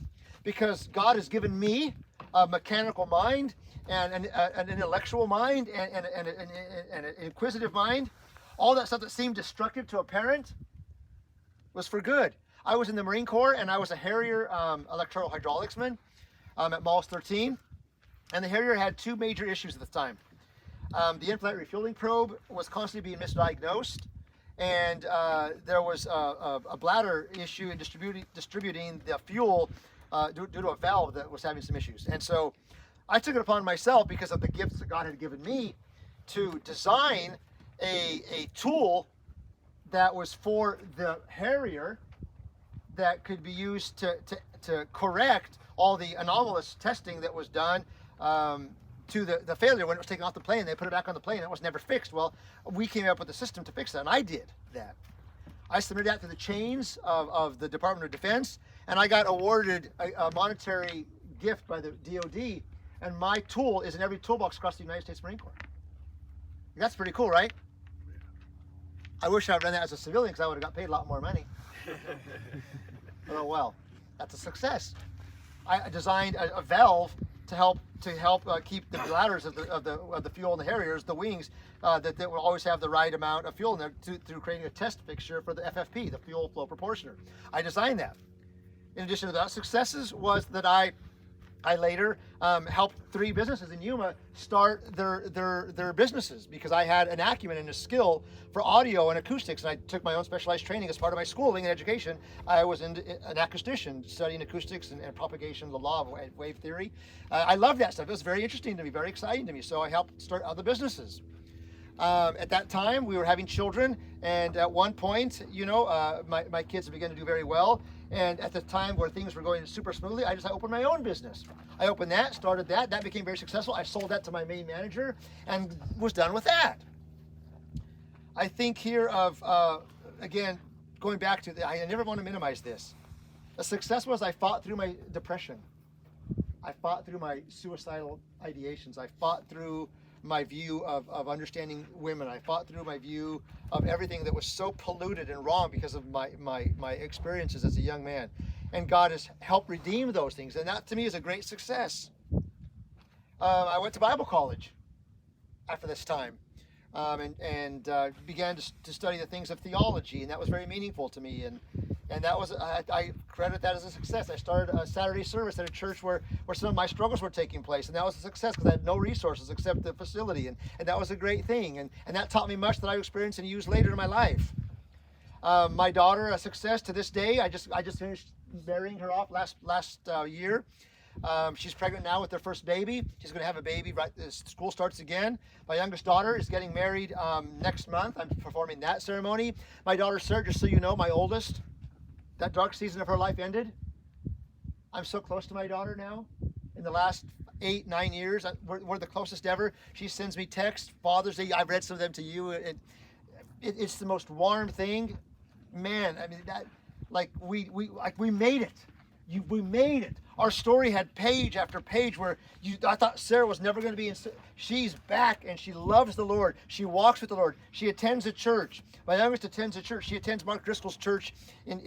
because God has given me a mechanical mind and an intellectual mind and an inquisitive mind, all that stuff that seemed destructive to a parent was for good. I was in the Marine Corps and I was a Harrier electro-hydraulicsman at Malls 13. And the Harrier had two major issues at the time. The in-flight refueling probe was constantly being misdiagnosed, and there was a bladder issue in distributing the fuel due to a valve that was having some issues. And so I took it upon myself, because of the gifts that God had given me, to design a tool that was for the Harrier that could be used to correct all the anomalous testing that was done to the failure when it was taken off the plane. They put it back on the plane and it was never fixed. Well, we came up with a system to fix that, and I did that. I submitted that to the chains of the Department of Defense, and I got awarded a monetary gift by the DOD, and my tool is in every toolbox across the United States Marine Corps. That's pretty cool, right? I wish I had done that as a civilian, because I would have got paid a lot more money. Oh well, that's a success. I designed a valve to help keep the bladders of the fuel in the Harriers, the wings, that will always have the right amount of fuel in there, through creating a test fixture for the FFP, the fuel flow proportioner. I designed that. In addition to that, successes was that I later helped 3 businesses in Yuma start their businesses, because I had an acumen and a skill for audio and acoustics, and I took my own specialized training as part of my schooling and education. I was an acoustician, studying acoustics and propagation, the law of wave theory. I loved that stuff. It was very interesting to me, very exciting to me, so I helped start other businesses. At that time, we were having children, and at one point, my kids began to do very well. And at the time where things were going super smoothly, I opened my own business. I opened that, started that. That became very successful. I sold that to my main manager and was done with that. I think here of, again, going back to, I never want to minimize this. The success was I fought through my depression. I fought through my suicidal ideations. I fought through my view of understanding women. I fought through my view of everything that was so polluted and wrong because of my experiences as a young man. And God has helped redeem those things. And that to me is a great success. I went to Bible college after this time. And began to study the things of theology, and that was very meaningful to me. And that was, I credit that as a success. I started a Saturday service at a church where some of my struggles were taking place, and that was a success because I had no resources except the facility, and that was a great thing. And that taught me much that I experienced and used later in my life. My daughter, a success to this day. I just finished marrying her off last year. She's pregnant now with their first baby. She's going to have a baby right as school starts again. My youngest daughter is getting married next month. I'm performing that ceremony. My daughter, Sarah, just so you know, my oldest, that dark season of her life ended. I'm so close to my daughter now. In the last 8, 9 years. We're the closest ever. She sends me texts. Father's Day, I've read some of them to you. It's the most warm thing. Man, I mean, that, like we made it. We made it. Our story had page after page where I thought Sarah was never going to be in. She's back and she loves the Lord. She walks with the Lord. She attends a church. My youngest attends a church. She attends Mark Driscoll's church in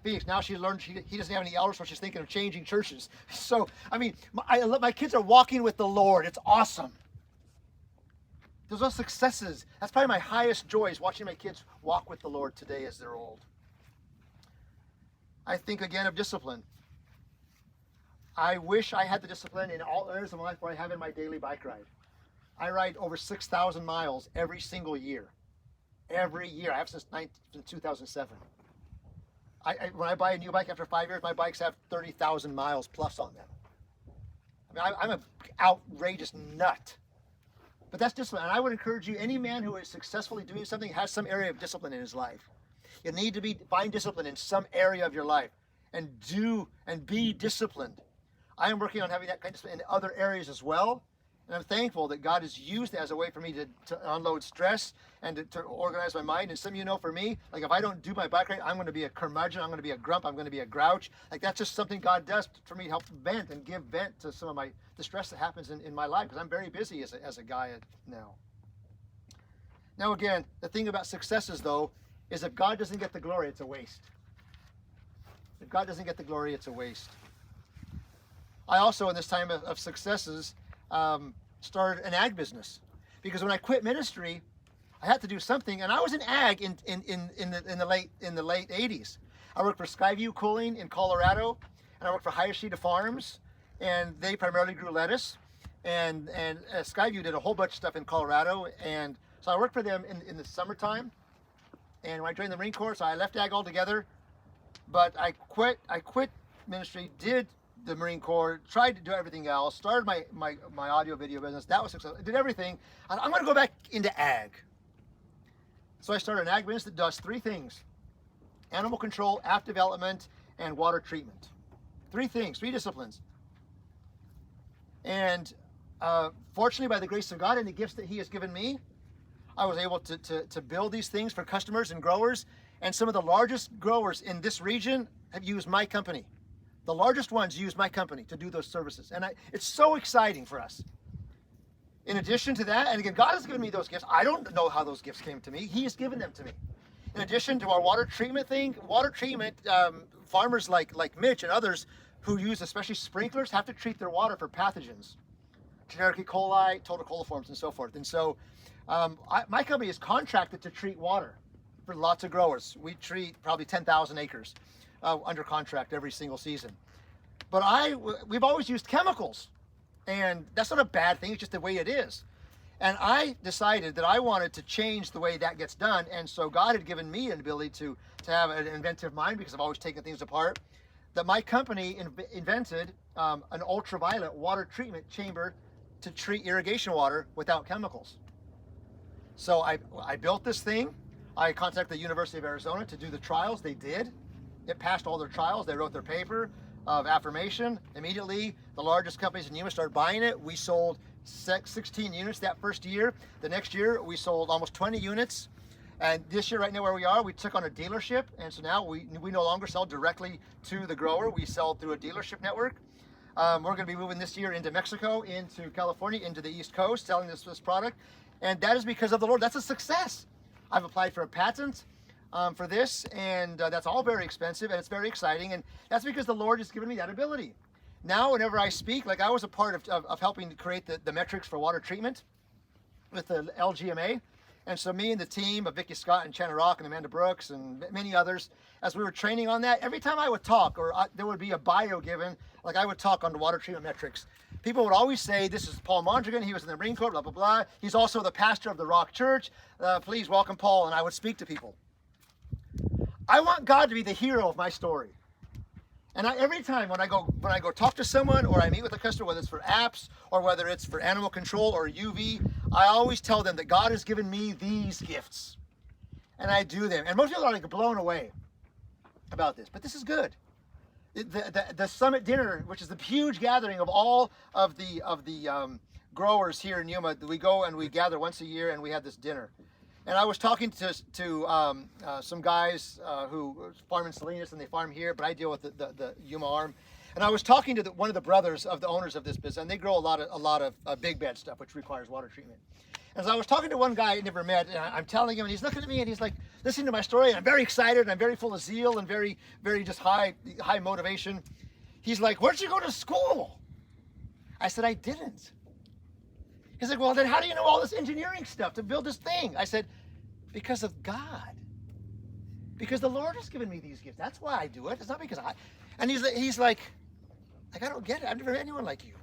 Phoenix. Now she learned he doesn't have any elders, so she's thinking of changing churches. So, I mean, my kids are walking with the Lord. It's awesome. Those are successes. That's probably my highest joy, is watching my kids walk with the Lord today as they're old. I think again of discipline. I wish I had the discipline in all areas of my life where I have in my daily bike ride. I ride over 6,000 miles every single year. Every year. I have since 2007. When I buy a new bike after 5 years, my bikes have 30,000 miles plus on them. I mean, I'm an outrageous nut. But that's discipline. And I would encourage you, any man who is successfully doing something has some area of discipline in his life. You need to find discipline in some area of your life and be disciplined. I am working on having that kind of discipline in other areas as well. And I'm thankful that God has used it as a way for me to unload stress and to organize my mind. And some of you know, for me, like if I don't do my bike ride, I'm going to be a curmudgeon, I'm going to be a grump, I'm going to be a grouch. Like that's just something God does for me to help vent and give vent to some of the stress that happens in my life, because I'm very busy as a guy now. Now again, the thing about successes though, is if God doesn't get the glory, it's a waste. If God doesn't get the glory, it's a waste. I also, in this time of successes, started an ag business, because when I quit ministry, I had to do something, and I was in ag in the late 80s. I worked for Skyview Cooling in Colorado, and I worked for Hayashida Farms, and they primarily grew lettuce, and Skyview did a whole bunch of stuff in Colorado, and so I worked for them in the summertime. And when I joined the Marine Corps, so I left ag altogether, but I quit ministry, did the Marine Corps, tried to do everything else, started my audio video business. That was successful. I did everything. I'm going to go back into ag. So I started an ag business that does 3 things: animal control, app development, and water treatment. 3 things, 3 disciplines. And fortunately, by the grace of God and the gifts that He has given me, I was able to build these things for customers and growers. And some of the largest growers in this region have used my company. The largest ones use my company to do those services. And it's so exciting for us. In addition to that, and again, God has given me those gifts. I don't know how those gifts came to me. He has given them to me. In addition to our water treatment thing, farmers like Mitch and others who use especially sprinklers have to treat their water for pathogens, generic E. coli, total coliforms, and so forth. And so my company is contracted to treat water for lots of growers. We treat probably 10,000 acres under contract every single season. But we've always used chemicals, and that's not a bad thing. It's just the way it is. And I decided that I wanted to change the way that gets done. And so God had given me an ability to have an inventive mind, because I've always taken things apart, that my company invented an ultraviolet water treatment chamber to treat irrigation water without chemicals. So I built this thing. I contacted the University of Arizona to do the trials. They did. It passed all their trials. They wrote their paper of affirmation. Immediately, the largest companies in Yuma started buying it. We sold 16 units that first year. The next year, we sold almost 20 units. And this year, right now where we are, we took on a dealership. And so now we no longer sell directly to the grower. We sell through a dealership network. We're going to be moving this year into Mexico, into California, into the East Coast, selling this product. And that is because of the Lord. That's a success. I've applied for a patent for this, and that's all very expensive, and it's very exciting. And that's because the Lord has given me that ability. Now, whenever I speak, like I was a part of helping to create the metrics for water treatment with the LGMA. And so me and the team of Vicky Scott and Channa Rock and Amanda Brooks and many others, as we were training on that, every time I would talk, or there would be a bio given, like I would talk on the water treatment metrics, people would always say, this is Paul Mondragon, he was in the Marine Corps, blah, blah, blah. He's also the pastor of the Rock Church. Please welcome Paul. And I would speak to people. I want God to be the hero of my story. And every time when I go talk to someone, or I meet with a customer, whether it's for apps or whether it's for animal control or UV, I always tell them that God has given me these gifts, and I do them. And most people are like blown away about this, but this is good. the summit dinner, which is the huge gathering of all of the growers here in Yuma. We go and we gather once a year, and we have this dinner. And I was talking to some guys who farm in Salinas, and they farm here, but I deal with the Yuma arm. And I was talking to one of the brothers of the owners of this business, and they grow a lot of big bed stuff, which requires water treatment. And so I was talking to one guy I never met, and I'm telling him, and he's looking at me, and he's like listening to my story, and I'm very excited, and I'm very full of zeal, and very, very just high motivation. He's like, "Where'd you go to school?" I said, "I didn't." He's like, "Well, then how do you know all this engineering stuff to build this thing?" I said, "Because of God. Because the Lord has given me these gifts. That's why I do it. It's not because I." And he's like, "I don't get it. I've never met anyone like you."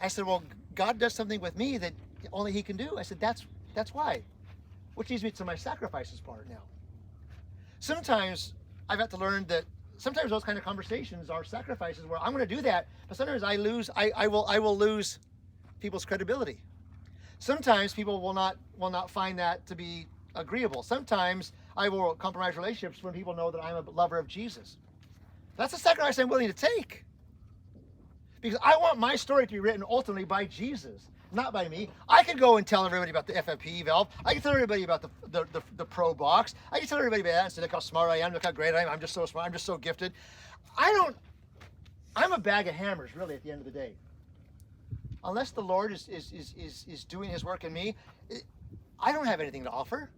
I said, "Well, God does something with me that only He can do." I said, that's why. Which leads me to my sacrifices part now. Sometimes I've had to learn that sometimes those kind of conversations are sacrifices where I'm going to do that, but sometimes I will lose people's credibility. Sometimes people will not find that to be agreeable. Sometimes I will compromise relationships when people know that I'm a lover of Jesus. That's a sacrifice I'm willing to take. Because I want my story to be written ultimately by Jesus, not by me. I could go and tell everybody about the FFP valve. I can tell everybody about the Pro Box. I can tell everybody about that and say, "Look how smart I am. Look how great I am. I'm just so smart. I'm just so gifted." I'm a bag of hammers, really, at the end of the day. Unless the Lord is doing His work in me, I don't have anything to offer.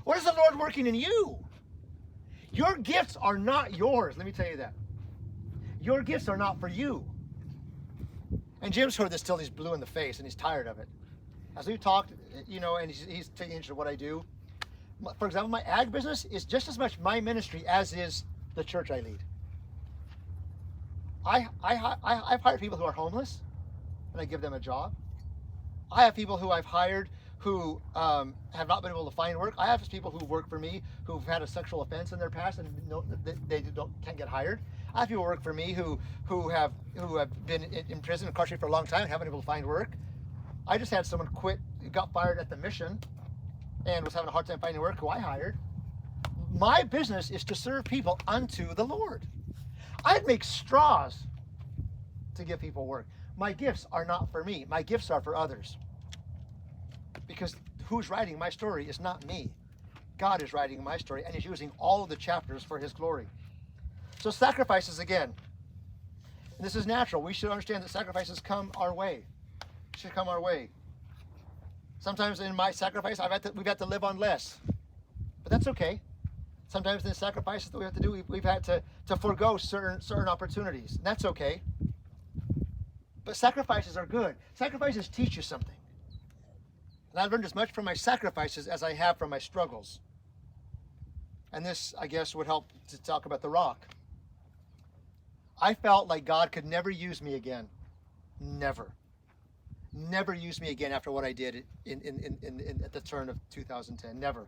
What is the Lord working in you? Your gifts are not yours. Let me tell you that. Your gifts are not for you. And Jim's heard this till he's blue in the face and he's tired of it. As we've talked, and he's taking interest in what I do. For example, my ag business is just as much my ministry as is the church I lead. I've hired people who are homeless, and I give them a job. I have people who I've hired who have not been able to find work. I have people who work for me who've had a sexual offense in their past and can't get hired. I have people who work for me who have been in prison, incarcerated for a long time, and haven't been able to find work. I just had someone quit, got fired at the mission, and was having a hard time finding work, who I hired. My business is to serve people unto the Lord. I'd make straws to give people work. My gifts are not for me. My gifts are for others. Because who's writing my story is not me. God is writing my story, and He's using all of the chapters for His glory. So sacrifices again. And this is natural. We should understand that sacrifices come our way. Should come our way. Sometimes in my sacrifice, we've had to live on less. But that's okay. Sometimes in the sacrifices that we have to do, we've had to forego certain opportunities. And that's okay. But sacrifices are good. Sacrifices teach you something. And I've learned as much from my sacrifices as I have from my struggles. And this, I guess, would help to talk about the rock. I felt like God could never use me again. Never. Never use me again after what I did at the turn of 2010. Never.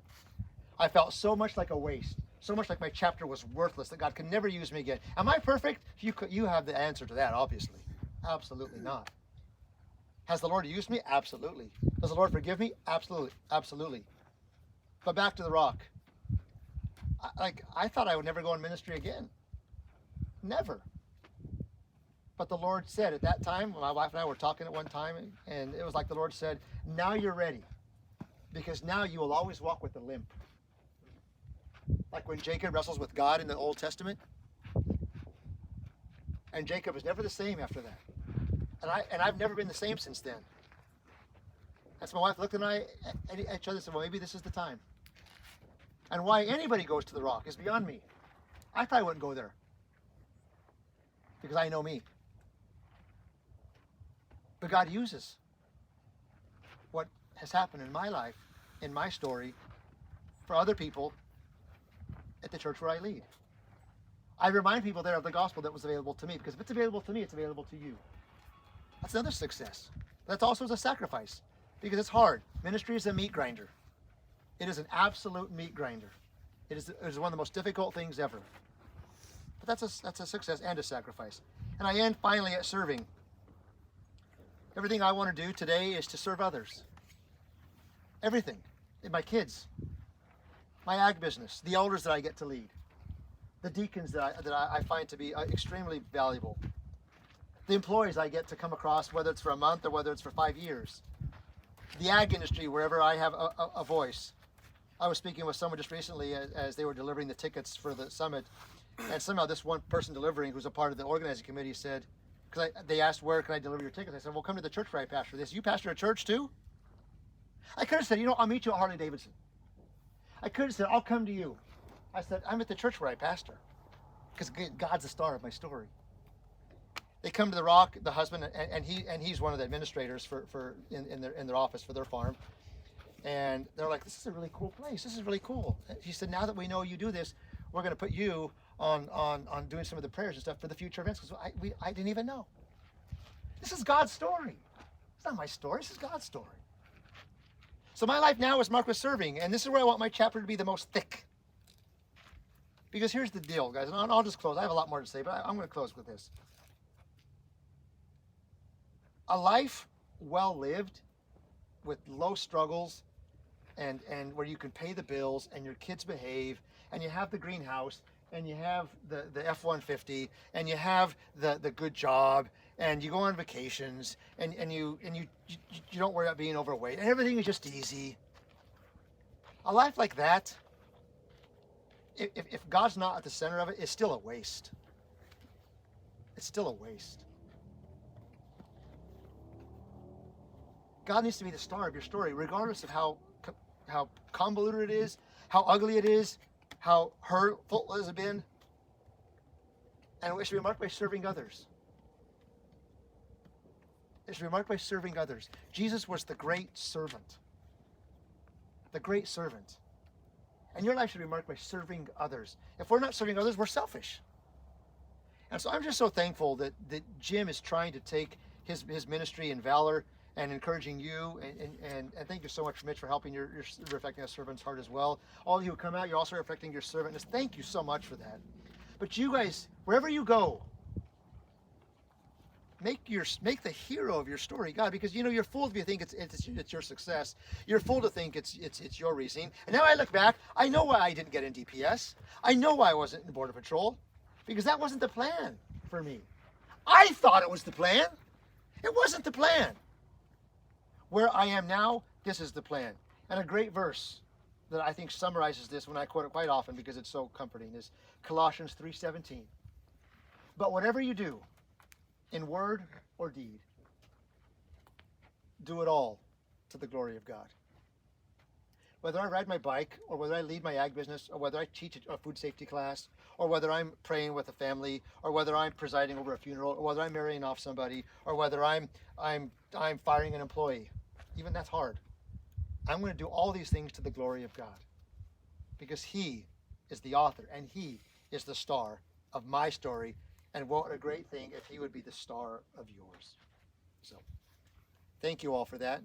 I felt so much like a waste. So much like my chapter was worthless that God could never use me again. Am I perfect? You have the answer to that, obviously. Absolutely not. Has the Lord used me? Absolutely. Does the Lord forgive me? Absolutely. Absolutely. But back to the rock. I thought I would never go in ministry again. Never. But the Lord said at that time, my wife and I were talking at one time, and it was like the Lord said, "Now you're ready. Because now you will always walk with a limp." Like when Jacob wrestles with God in the Old Testament. And Jacob is never the same after that. And I've never been the same since then. And so my wife looked at each other and said, "Well, maybe this is the time." And why anybody goes to the rock is beyond me. I thought I wouldn't go there. Because I know me. But God uses what has happened in my life, in my story, for other people at the church where I lead. I remind people there of the gospel that was available to me, because if it's available to me, it's available to you. That's another success. That's also a sacrifice, because it's hard. Ministry is a meat grinder. It is an absolute meat grinder. It is one of the most difficult things ever. But that's a success and a sacrifice. And I end finally at serving. Everything I want to do today is to serve others. Everything. My kids, my ag business, the elders that I get to lead, the deacons that I find to be extremely valuable, the employees I get to come across, whether it's for a month or whether it's for 5 years, the ag industry, wherever I have a voice. I was speaking with someone just recently as they were delivering the tickets for the summit, and somehow this one person delivering, who's a part of the organizing committee, said, because they asked, where can I deliver your tickets? I said, well, come to the church where I pastor. They said, you pastor a church too? I could have said, I'll meet you at Harley Davidson. I could have said, I'll come to you. I said, I'm at the church where I pastor, because God's the star of my story. They come to the Rock, the husband, and he's one of the administrators in their office for their farm. And they're like, this is a really cool place. This is really cool. He said, now that we know you do this, we're going to put you on doing some of the prayers and stuff for the future events, because I didn't even know. This is God's story. It's not my story. This is God's story. So my life now is marked with serving, and this is where I want my chapter to be the most thick. Because here's the deal, guys, and I'll just close. I have a lot more to say, but I'm going to close with this. A life well lived with low struggles and where you can pay the bills and your kids behave and you have the greenhouse and you have the F-150 and you have the good job and you go on vacations and you don't worry about being overweight and everything is just easy. A life like that, if God's not at the center of it, is still a waste. It's still a waste. God needs to be the star of your story, regardless of how convoluted it is, how ugly it is, how hurtful it has been. And it should be marked by serving others. It should be marked by serving others. Jesus was the great servant. The great servant. And your life should be marked by serving others. If we're not serving others, we're selfish. And so I'm just so thankful that Jim is trying to take his ministry in Valor and encouraging you, and thank you so much, Mitch, for helping. You're reflecting a servant's heart as well. All of you who come out, you're also reflecting your servantness. Thank you so much for that. But you guys, wherever you go, make the hero of your story God, because you're fooled if you think it's your success. You're fooled to think it's your reasoning. And now I look back, I know why I didn't get in DPS. I know why I wasn't in the Border Patrol, because that wasn't the plan for me. I thought it was the plan. It wasn't the plan. Where I am now, this is the plan. And a great verse that I think summarizes this, when I quote it quite often because it's so comforting, is Colossians 3:17. But whatever you do, in word or deed, do it all to the glory of God. Whether I ride my bike, or whether I lead my ag business, or whether I teach a food safety class, or whether I'm praying with a family, or whether I'm presiding over a funeral, or whether I'm marrying off somebody, or whether I'm firing an employee, even that's hard. I'm going to do all these things to the glory of God, because He is the author and He is the star of my story. And what a great thing if He would be the star of yours. So, thank you all for that.